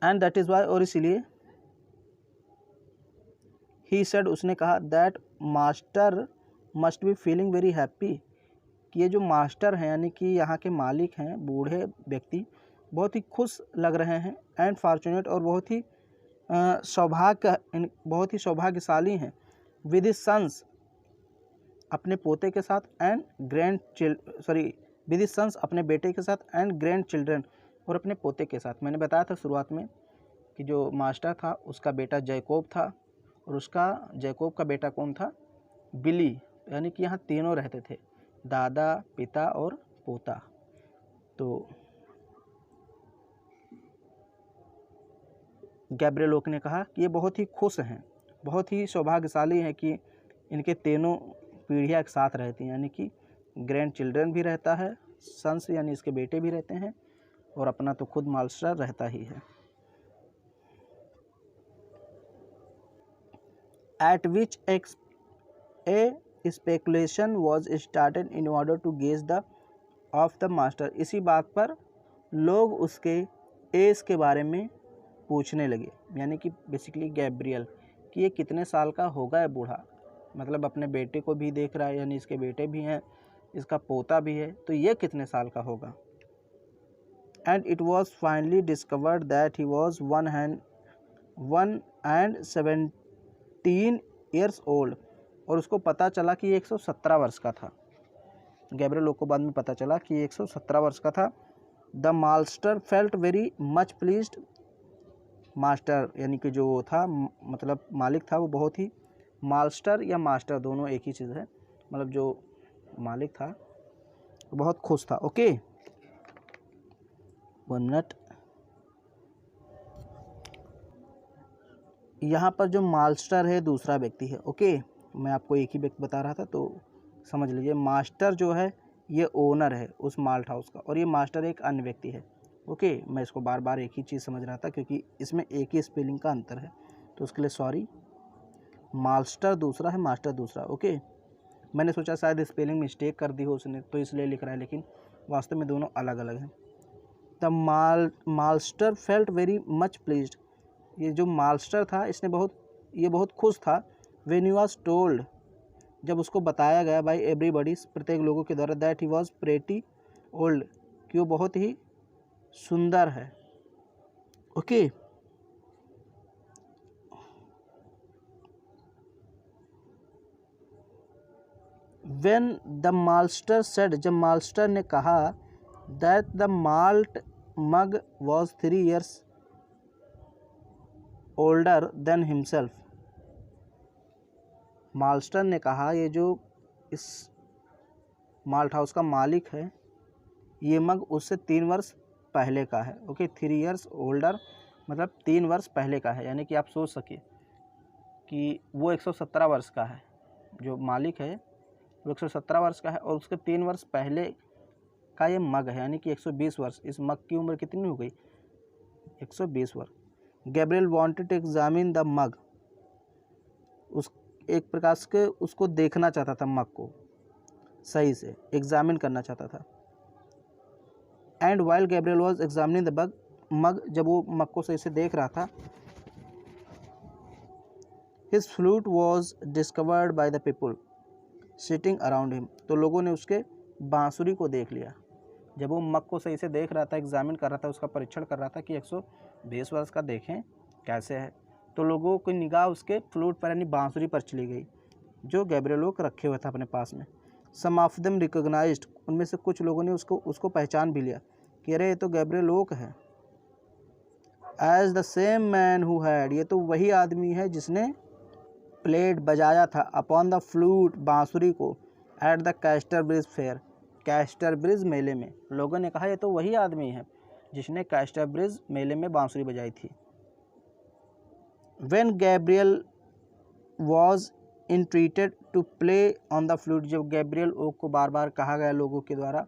Speaker 1: एंड दैट इज़ वाई, और इसीलिए ही सेड, उसने कहा, that master must be feeling very happy, कि ये जो मास्टर हैं यानी कि यहाँ के मालिक हैं, बूढ़े व्यक्ति बहुत ही खुश लग रहे हैं। एंड फॉर्चुनेट, और बहुत ही सौभाग्यशाली हैं। विद हिज सन्स, अपने पोते के साथ, एंड विद हिज सन्स, अपने बेटे के साथ, एंड ग्रैंड चिल्ड्रन, और अपने पोते के साथ। मैंने बताया था शुरुआत में कि जो मास्टर था उसका बेटा जैकोब था, और उसका जैकोब का बेटा कौन था, बिली, यानी कि यहाँ तीनों रहते थे, दादा, पिता और पोता। तो गैब्रियल ओक ने कहा कि ये बहुत ही खुश हैं, बहुत ही सौभाग्यशाली हैं कि इनके तीनों पीढ़ियाँ एक साथ रहती हैं, यानी कि ग्रैंड चिल्ड्रन भी रहता है, सन्स यानी इसके बेटे भी रहते हैं, और अपना तो खुद मास्टर रहता ही है। At which a speculation was started in order to gauge the of the master, इसी बात पर लोग उसके एज के बारे में पूछने लगे, यानी कि बेसिकली गैब्रियल, कि ये कितने साल का होगा है बूढ़ा, मतलब अपने बेटे को भी देख रहा है, यानी इसके बेटे भी हैं, इसका पोता भी है, तो ये कितने साल का होगा। And it was finally discovered that he was 117 years old, और उसको पता चला कि ये 117 वर्ष का था। गैब्रियल को बाद में पता चला कि 117 वर्ष का था। The master felt very much pleased, master यानी कि जो था, मतलब मालिक था, वो बहुत ही, मास्टर या मास्टर दोनों एक ही चीज़ है, मतलब जो मालिक था वो बहुत खुश था। Okay, 1 minute. यहाँ पर जो मास्टर है दूसरा व्यक्ति है। ओके, मैं आपको एक ही व्यक्ति बता रहा था तो समझ लीजिए। मास्टर जो है ये ओनर है उस माल्ट हाउस का, और ये मास्टर एक अन्य व्यक्ति है। ओके, मैं इसको बार बार एक ही चीज़ समझ रहा था क्योंकि इसमें एक ही स्पेलिंग का अंतर है, तो उसके लिए सॉरी। मास्टर दूसरा है, मास्टर दूसरा। ओके, मैंने सोचा शायद स्पेलिंग मिस्टेक कर दी हो उसने, तो इसलिए लिख रहा है, लेकिन वास्तव में दोनों अलग अलग हैं। The master felt very much pleased, ये जो मास्टर था इसने बहुत खुश था। व्हेन ही वाज टोल्ड, जब उसको बताया गया, बाय एवरीबॉडी, प्रत्येक लोगों के द्वारा, that he was pretty old, कि वो बहुत ही सुंदर है। Okay, when the master said, जब मास्टर ने कहा, that the malt mug was 3 years older than himself, master ने कहा ये जो इस माल्ट हाउस का मालिक है, ये मग उससे 3 वर्ष पहले का है। ओके, 3 years ओल्डर मतलब 3 वर्ष पहले का है, यानी कि आप सोच सकिए कि वो 117 वर्ष का है, जो मालिक है वो 117 वर्ष का है, और उसके 3 वर्ष पहले का ये मग है, यानी कि 120 वर्ष। इस मग की उम्र कितनी हो गई, 120 वर्ष। Gabriel wanted to examine the mug, उस एक प्रकार से उसको देखना चाहता था, मग को सही से एग्जामिन करना चाहता था। And while Gabriel was examining the mug, जब वो मग को सही से देख रहा था, his flute was discovered by the people sitting around him, तो लोगों ने उसके बांसुरी को देख लिया। जब वो मग को सही से देख रहा था, एग्जामिन कर रहा था, उसका परीक्षण कर रहा था कि 120 वर्ष का देखें कैसे है, तो लोगों की निगाह उसके फ्लूट पर यानी बांसुरी पर चली गई, जो गैब्रियल ओक रखे हुए था अपने पास में। सम ऑफ देम रिकॉग्नाइज्ड, उनमें से कुछ लोगों ने उसको पहचान भी लिया कि अरे ये तो गैब्रियल ओक है। As the same man who had, ये तो वही आदमी है जिसने प्लेड बजाया था, अपॉन द फ्लूट, बांसुरी को, at the Casterbridge fair, Casterbridge मेले में। लोगों ने कहा ये तो वही आदमी है जिसने कैस्टरब्रिज मेले में बांसुरी बजाई थी। When Gabriel was intreated to play on the flute, जब गैब्रियल ओक को बार बार कहा गया लोगों के द्वारा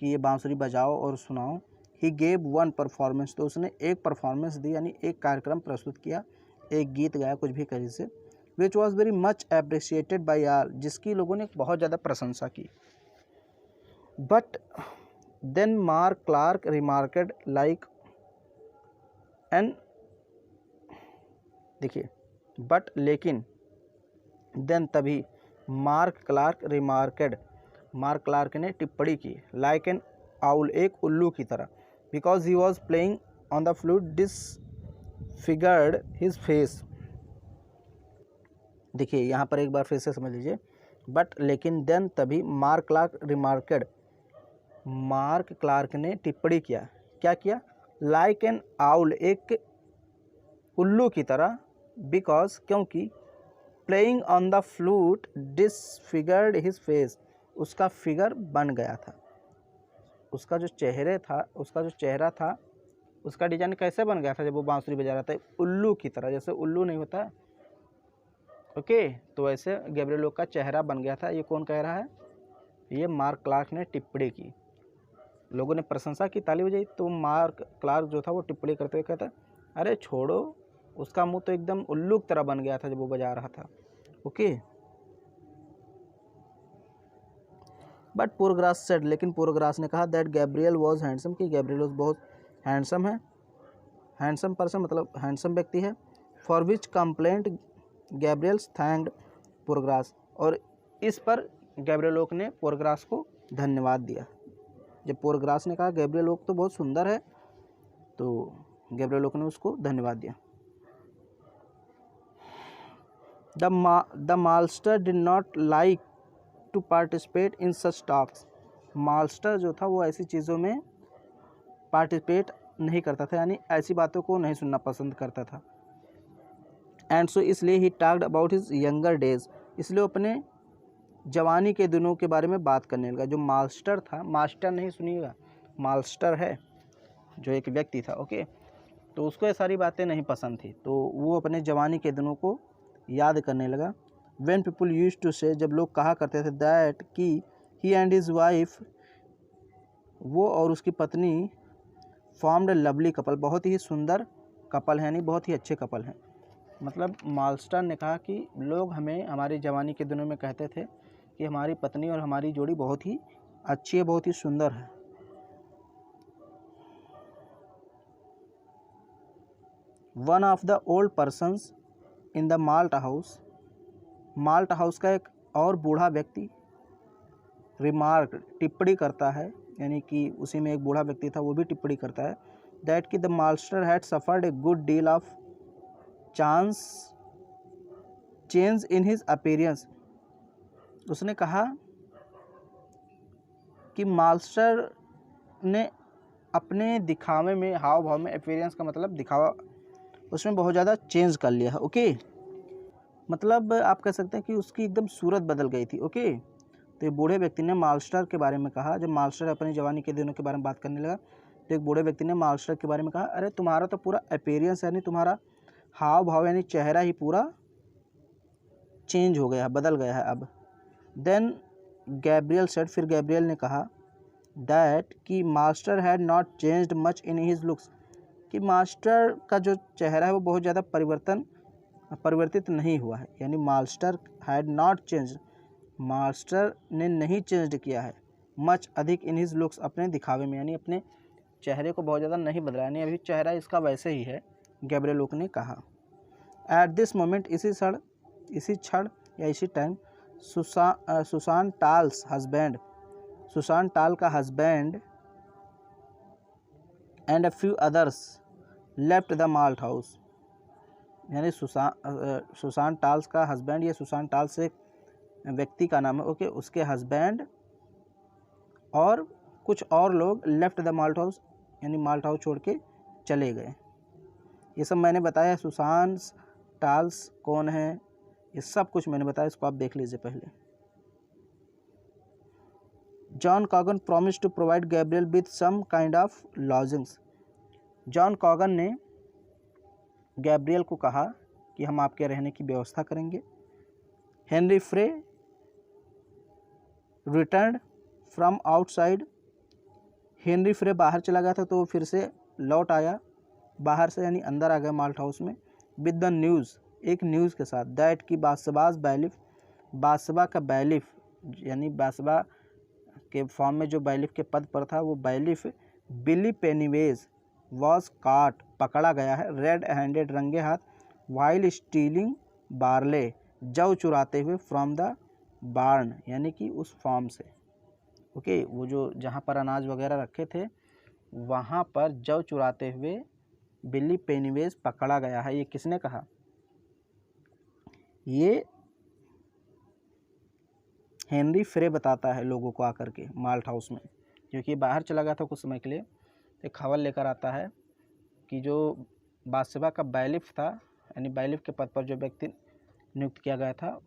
Speaker 1: कि ये बांसुरी बजाओ और सुनाओ, ही गेव 1 परफॉर्मेंस, तो उसने एक परफॉर्मेंस दी, यानी एक कार्यक्रम प्रस्तुत किया, एक गीत गाया, कुछ भी कहीं से। Which was very much appreciated by all, जिसकी लोगों ने बहुत ज़्यादा प्रशंसा की. But then Mark Clark remarked like an, देखिए बट लेकिन, देन तभी, Mark Clark remarked, Mark Clark ने टिप्पणी की, लाइक एन आउल, एक उल्लू की तरह, because he was playing on the flute disfigured his face. देखिए यहाँ पर एक बार फिर से समझ लीजिए. बट लेकिन, देन तभी, Mark Clark remarked, Mark Clark ने टिप्पणी किया, क्या किया, लाइक एन आउल, एक उल्लू की तरह, बिकॉज, क्योंकि, playing on the flute disfigured his face, उसका फिगर बन गया था, उसका जो चेहरा था उसका डिजाइन कैसे बन गया था जब वो बांसुरी बजा रहा था, उल्लू की तरह, जैसे उल्लू नहीं होता है, ओके, तो वैसे गैब्रियल लोक का चेहरा बन गया था. ये कौन कह रहा है, ये मार्क क्लार्क ने टिप्पणी की. लोगों ने प्रशंसा की, ताली बजाई, तो मार्क क्लार्क जो था वो टिप्पणी करते हुए कहता, अरे छोड़ो, उसका मुंह तो एकदम उल्लू की तरह बन गया था जब वो बजा रहा था. ओके. बट पोरग्रास सेड, लेकिन पोरग्रास ने कहा, दैट गैब्रियल वॉज हैंडसम, कि गैब्रियल बहुत हैंडसम है, हैंडसम पर्सन मतलब हैंडसम व्यक्ति है. फॉर विच कंप्लेंट गैब्रियल्स थैंक्ड पोरग्रास, और इस पर गैब्रियल लोक ने पोरग्रास को धन्यवाद दिया. जब पोरग्रास ने कहा गैब्रियल लोक तो बहुत सुंदर है, तो गैब्रियल लोक ने उसको धन्यवाद दिया. The maltster did not like to participate in such talks, maltster जो था वो ऐसी चीज़ों में पार्टिसिपेट नहीं करता था, यानी ऐसी बातों को नहीं सुनना पसंद करता था. एंड सो, इसलिए he talked about his younger days, इसलिए वो अपने जवानी के दिनों के बारे में बात करने लगा. जो मास्टर था, मास्टर नहीं सुनिएगा, मास्टर है जो एक व्यक्ति था, ओके, तो उसको ये सारी बातें नहीं पसंद थी, तो वो अपने जवानी के दिनों को याद करने लगा. व्हेन पीपल यूज्ड टू से, जब लोग कहा करते थे, दैट कि ही एंड हिज वाइफ, वो और उसकी पत्नी, फॉर्म्ड ए लवली कपल, बहुत ही सुंदर कपल है, यानी बहुत ही अच्छे कपल हैं. मतलब माल्स्टर ने कहा कि लोग हमें हमारी जवानी के दिनों में कहते थे कि हमारी पत्नी और हमारी जोड़ी बहुत ही अच्छी है, बहुत ही सुंदर है. One of the old persons in the malt house, malt house का एक और बूढ़ा व्यक्ति, रिमार्क, टिप्पणी करता है, यानी कि उसी में एक बूढ़ा व्यक्ति था, वो भी टिप्पणी करता है, दैट कि the master had suffered a good deal of change in his appearance. उसने कहा कि मास्टर ने अपने दिखावे में, हाव भाव में, अपीयरेंस का मतलब दिखावा, उसमें बहुत ज़्यादा चेंज कर लिया है. ओके, मतलब आप कह सकते हैं कि उसकी एकदम सूरत बदल गई थी. ओके, तो एक बूढ़े व्यक्ति ने मास्टर के बारे में कहा. जब मास्टर अपनी जवानी के दिनों के बारे में बात करने लगा, तो एक बूढ़े व्यक्ति ने मास्टर के बारे में कहा, अरे तुम्हारा तो पूरा अपीयरेंस, यानी तुम्हारा हाव भाव, यानी चेहरा ही पूरा चेंज हो गया, बदल गया है अब. देन गैब्रियल सेड, फिर गैब्रियल ने कहा, दैट कि master had not changed much in his looks, कि मास्टर का जो चेहरा है वो बहुत ज़्यादा परिवर्तित नहीं हुआ है, यानी master had not changed, master ने नहीं चेंज किया है, मच, अधिक, इन हिज लुक्स, अपने दिखावे में, यानी अपने चेहरे को बहुत ज़्यादा नहीं बदला, यानी अभी चेहरा इसका वैसे ही है, गैब्रियल लोक ने कहा. एट दिस मोमेंट, इसी क्षण या इसी time, Susan Tall's husband, Susan टाल का husband and a few others left the malt house, यानी सुसान टाल्स का हस्बैंड, ये सुसान टाल्स एक व्यक्ति का नाम है, ओके, उसके हस्बैंड और कुछ और लोग लेफ्ट द माल्ट हाउस, यानी माल्ट हाउस छोड़ के चले गए. ये सब मैंने बताया. सुसान टाल्स कौन है, ये सब कुछ मैंने बताया, इसको आप देख लीजिए पहले. John Coggan promise to provide Gabriel with some kind of lodgings, John Coggan ने गैब्रियल को कहा कि हम आपके रहने की व्यवस्था करेंगे. हेनरी फ्रे रिटर्न फ्रॉम आउटसाइड, हेनरी फ्रे बाहर चला गया था, तो वो फिर से लौट आया बाहर से, यानी अंदर आ गया माल्ट हाउस में. विद द न्यूज़, एक न्यूज़ के साथ दैट कि बासबाज बैलिफ, बासबा का बैलिफ यानी बासबा के फॉर्म में जो बैलिफ के पद पर था वो बैलिफ बिली पेनीवेज वॉज काट पकड़ा गया है रेड हैंडेड रंगे हाथ वाइल स्टीलिंग बार्ले जौ चुराते हुए फ्रॉम द बार्न यानी कि उस फॉर्म से। ओके, वो जो जहाँ पर अनाज वगैरह रखे थे वहाँ पर जौ चुराते हुए बिली पेनीवेज पकड़ा गया है। ये किसने कहा? ये हेनरी फ्रे बताता है लोगों को आकर के माल्ट हाउस में, क्योंकि बाहर चला गया था कुछ समय के लिए। एक खबर लेकर आता है कि जो बादशाह का बैलिफ था यानी बैलिफ के पद पर जो व्यक्ति नियुक्त किया गया था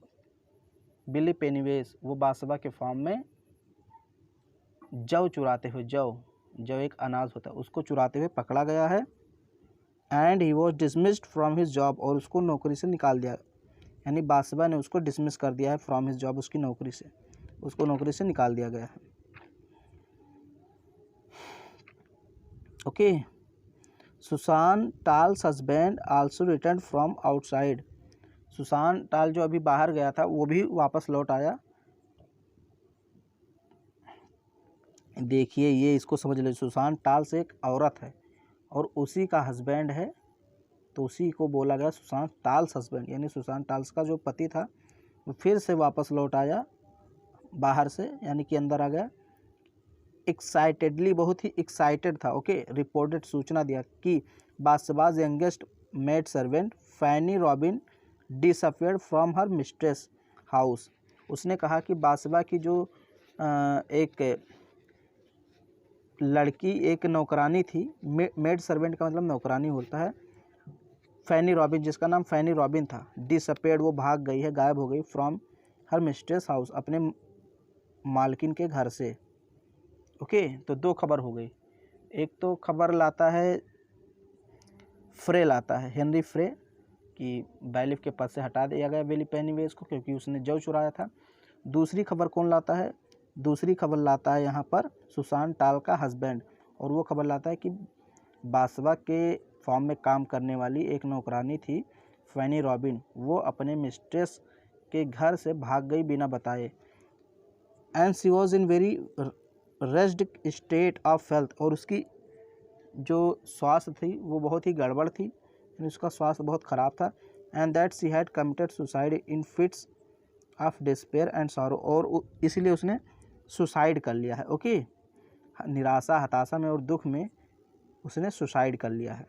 Speaker 1: बिली पेनीवेज, वो बादशाह के फॉर्म में जौ चुराते हुए, जौ एक अनाज होता है उसको चुराते हुए पकड़ा गया है। And he was dismissed from his job, और उसको नौकरी से निकाल दिया, यानी बादशाह ने उसको डिसमिस कर दिया है फ्रॉम हिज जॉब, उसकी नौकरी से, उसको नौकरी से निकाल दिया गया है। Okay, Susan Tall's husband also return from outside, Susan Tall जो अभी बाहर गया था वो भी वापस लौट आया। देखिए ये इसको समझ लीजिए, सुसान टाल्स एक औरत है और उसी का हस्बैंड है, तो उसी को बोला गया सुसान टाल्स हस्बैंड, यानी सुसान टाल्स का जो पति था वो फिर से वापस लौट आया बाहर से, यानी कि अंदर आ गया। एक्साइटेडली, बहुत ही एक्साइटेड था। ओके, रिपोर्टेड सूचना दिया कि बादशाह youngest maid servant Fanny Robin disappeared from her mistress house, उसने कहा कि बादशाह की जो एक लड़की, एक नौकरानी थी, मेड सर्वेंट का मतलब नौकरानी होता है, फैनी रॉबिन, जिसका नाम फैनी रॉबिन था, डिसअपियर्ड वो भाग गई है, गायब हो गई, फ्रॉम हर मिस्ट्रेस हाउस अपने मालकिन के घर से। ओके, तो दो खबर हो गई। एक तो खबर लाता है फ्रे, लाता है हेनरी फ्रे कि बैलिफ के पद से हटा दिया गया बिली पेनीवेज को क्योंकि उसने जौ चुराया था। दूसरी खबर कौन लाता है? दूसरी खबर लाता है यहाँ पर सुसान टाल का हस्बैंड, और वो खबर लाता है कि बादशाह के फॉर्म में काम करने वाली एक नौकरानी थी फैनी रॉबिन, वो अपने मिस्ट्रेस के घर से भाग गई बिना बताए। And she was in very raised state of health, और उसकी जो स्वास्थ्य थी वो बहुत ही गड़बड़ थी, उसका स्वास्थ्य बहुत ख़राब था। And that she had committed suicide in fits of despair and sorrow, और इसलिए उसने सुसाइड कर लिया है। ओके, निराशा, हताशा में और दुख में उसने सुसाइड कर लिया है,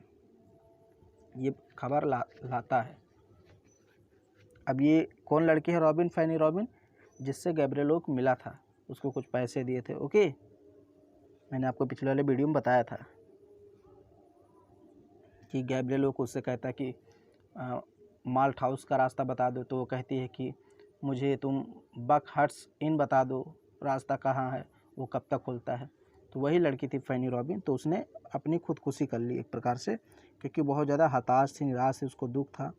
Speaker 1: ये खबर लाता है। अब ये कौन लड़की है? रॉबिन, फैनी रॉबिन, जिससे गैब्रिएलो को मिला था, उसको कुछ पैसे दिए थे। ओके, मैंने आपको पिछले वाले वीडियो में बताया था कि गैब्रिएलो को उससे कहता कि माल्ट हाउस का रास्ता बता दो, तो वो कहती है कि मुझे तुम बक हट्स इन बता दो, रास्ता कहाँ है, वो कब तक खुलता है। तो वही लड़की थी फैनी रॉबिन, तो उसने अपनी खुदकुशी कर ली एक प्रकार से, क्योंकि बहुत ज़्यादा हताश थी, निराश थी, उसको दुख था।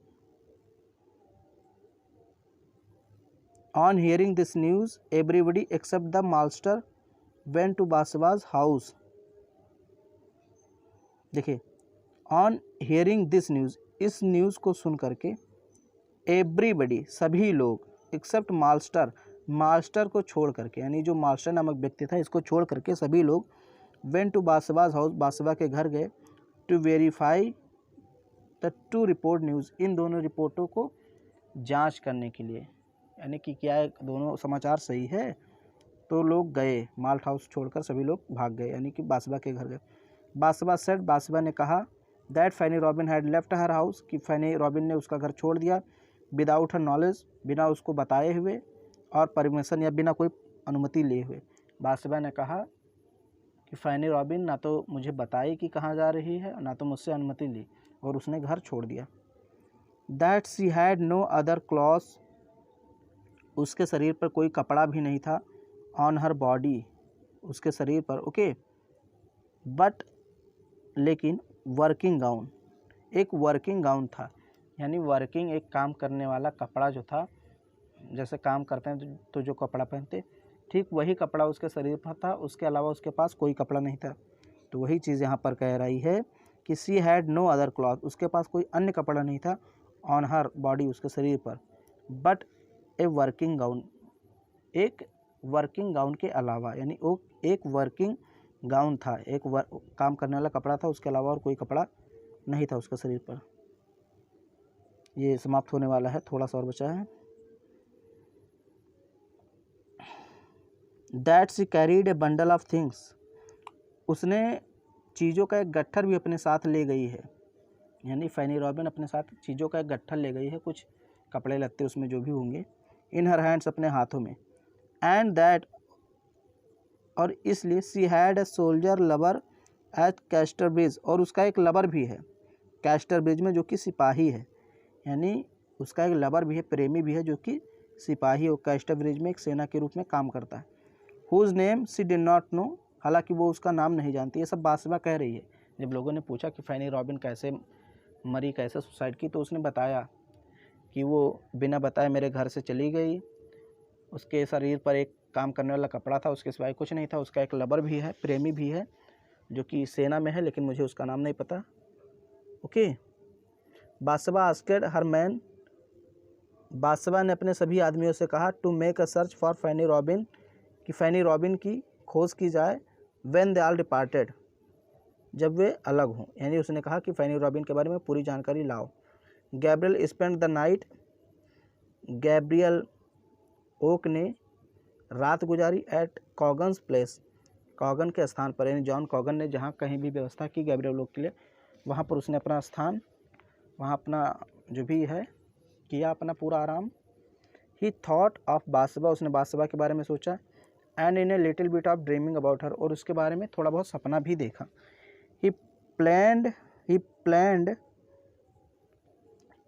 Speaker 1: On hearing this news everybody except the master went to Bathsheba's house. देखिए, ऑन हियरिंग दिस न्यूज़, इस न्यूज़ को सुन करके एवरीबडी, सभी लोग, एक्सेप्ट मास्टर, मास्टर को छोड़ करके, यानी जो मास्टर नामक व्यक्ति था इसको छोड़ करके सभी लोग वेंट टू बादशाह's हाउस, बादशाह के घर गए, to verify the two report news, इन दोनों रिपोर्टों को जांच करने के लिए, यानी कि क्या दोनों समाचार सही है। तो लोग गए, माल्ट हाउस छोड़कर सभी लोग भाग गए, यानी कि बादशाह के घर गए। बादशाह सेड, बादशाह ने कहा that Fanny Robin had left her house, कि फैनी रॉबिन ने उसका घर छोड़ दिया, विदाउट हर नॉलेज, बिना उसको बताए हुए, और परमिशन या बिना कोई अनुमति लिए हुए। बादशाह ने कहा कि फैनी रॉबिन ना तो मुझे बताई कि कहाँ जा रही है, ना तो मुझसे अनुमति ली, और उसने घर छोड़ दिया। That she had no other cloth, उसके शरीर पर कोई कपड़ा भी नहीं था, ऑन हर बॉडी, उसके शरीर पर। ओके, बट, लेकिन वर्किंग गाउन, एक वर्किंग गाउन था, यानी वर्किंग, एक काम करने वाला कपड़ा जो था, जैसे काम करते हैं तो जो कपड़ा पहनते, ठीक वही कपड़ा उसके शरीर पर था, उसके अलावा उसके पास कोई कपड़ा नहीं था। तो वही चीज़ यहाँ पर कह रही है कि she had no other cloth, उसके पास कोई अन्य कपड़ा नहीं था, ऑन हर बॉडी, उसके शरीर पर, बट ए वर्किंग गाउन, एक वर्किंग गाउन के अलावा, यानी वो एक वर्किंग गाउन था, एक काम करने वाला कपड़ा था, उसके अलावा और कोई कपड़ा नहीं था उसके शरीर पर। ये समाप्त होने वाला है, थोड़ा सा और बचा है। That she carried A bundle of things, उसने चीज़ों का एक गट्ठर भी अपने साथ ले गई है, यानी फैनी रॉबिन अपने साथ चीज़ों का एक गट्ठर ले गई है, कुछ कपड़े लत्ते उसमें जो भी होंगे, इन हर हैंड्स, अपने हाथों में, एंड दैट, और इसलिए she had a soldier lover at Casterbridge, और उसका एक लवर भी है कैस्टर ब्रिज में, जो कि सिपाही है, यानी उसका एक लवर भी है, प्रेमी भी है, जो कि सिपाही और कैस्टर ब्रिज में एक सेना के रूप में काम करता है। Whose name she did not know, हालांकि वो उसका नाम नहीं जानती। ये सब बासबा कह रही है। जब लोगों ने पूछा कि फैनी रॉबिन कैसे मरी, कैसे सुसाइड की, तो उसने बताया कि वो बिना बताए मेरे घर से चली गई, उसके शरीर पर एक काम करने वाला कपड़ा था, उसके सिवाय कुछ नहीं था, उसका एक लवर भी है, प्रेमी भी है, जो कि सेना में है, लेकिन मुझे उसका नाम नहीं पता। Okay. Bathsheba asked her men, Bathsheba ने अपने सभी आदमियों से कहा, to make a search for Fanny Robin, कि फैनी रॉबिन की खोज की जाए, व्हेन दे ऑल डिपार्टेड, जब वे अलग हों, यानी उसने कहा कि फैनी रॉबिन के बारे में पूरी जानकारी लाओ। Gabriel spend the night, Gabriel Oak ने रात गुजारी एट कॉगन्स प्लेस, कॉगन के स्थान पर, यानी जॉन कॉगन ने जहाँ कहीं भी व्यवस्था की गैब्रियल ओक के लिए, वहाँ पर उसने अपना स्थान, वहाँ अपना जो भी है किया, अपना पूरा आराम। ही थॉट ऑफ बासबा, उसने बासबा के बारे में सोचा, and in a little bit of dreaming about her, और उसके बारे में थोड़ा बहुत सपना भी देखा। He planned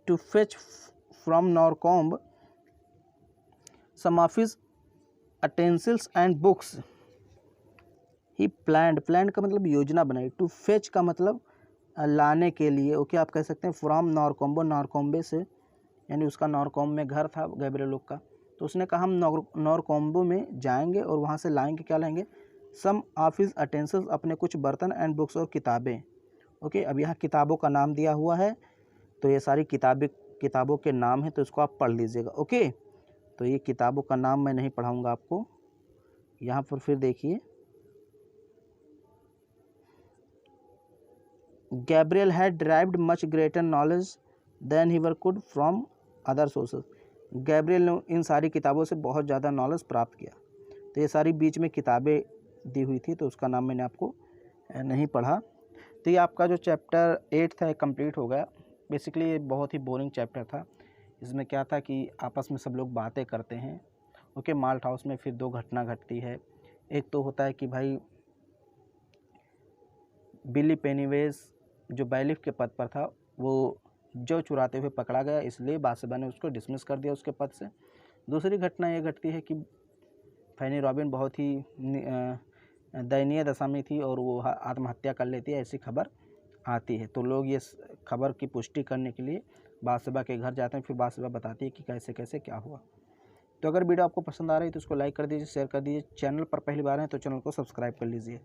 Speaker 1: to fetch from Norcombe some of his utensils and books. He planned का मतलब योजना बनाई, टू फेच का मतलब लाने के लिए, ओके आप कह सकते हैं, फ्रॉम नॉरकॉम्बो, नॉरकॉम्बे से, यानी उसका नॉरकॉम्ब में घर था गैब्रियल ओक का, तो उसने कहा हम नॉरकॉम्बो में जाएंगे और वहाँ से लाएंगे, क्या लाएंगे, सम ऑफ हिज अटेंसिल्स, अपने कुछ बर्तन, एंड बुक्स, और किताबें। ओके, अब यहाँ किताबों का नाम दिया हुआ है, तो ये सारी किताबों के नाम हैं, तो इसको आप पढ़ लीजिएगा। ओके, तो ये किताबों का नाम मैं नहीं पढ़ाऊँगा आपको, यहाँ पर फिर देखिए, Gabriel had derived much greater knowledge than he ever could from other sources, Gabriel ने इन सारी किताबों से बहुत ज़्यादा नॉलेज प्राप्त किया। तो ये सारी बीच में किताबें दी हुई थी, तो उसका नाम मैंने आपको नहीं पढ़ा। तो ये आपका जो चैप्टर 8 था, कंप्लीट हो गया। बेसिकली ये बहुत ही बोरिंग चैप्टर था। इसमें क्या था कि आपस में सब लोग बातें करते हैं। ओके, माल्ट हाउस में फिर 2 घटना घटती है। एक तो होता है कि भाई बिली पेनीवेज जो बैलिफ के पद पर था, वो जो चुराते हुए पकड़ा गया, इसलिए बासबा ने उसको डिसमिस कर दिया उसके पद से। दूसरी घटना ये घटती है कि फैनी रॉबिन बहुत ही दयनीय दशा में थी और वो आत्महत्या कर लेती है, ऐसी खबर आती है। तो लोग ये खबर की पुष्टि करने के लिए बासबा के घर जाते हैं, फिर बासबा बताती है कि कैसे कैसे क्या हुआ। तो अगर वीडियो आपको पसंद आ रही है तो उसको लाइक कर दीजिए, शेयर कर दीजिए। चैनल पर पहली बार है तो चैनल को सब्सक्राइब कर लीजिए।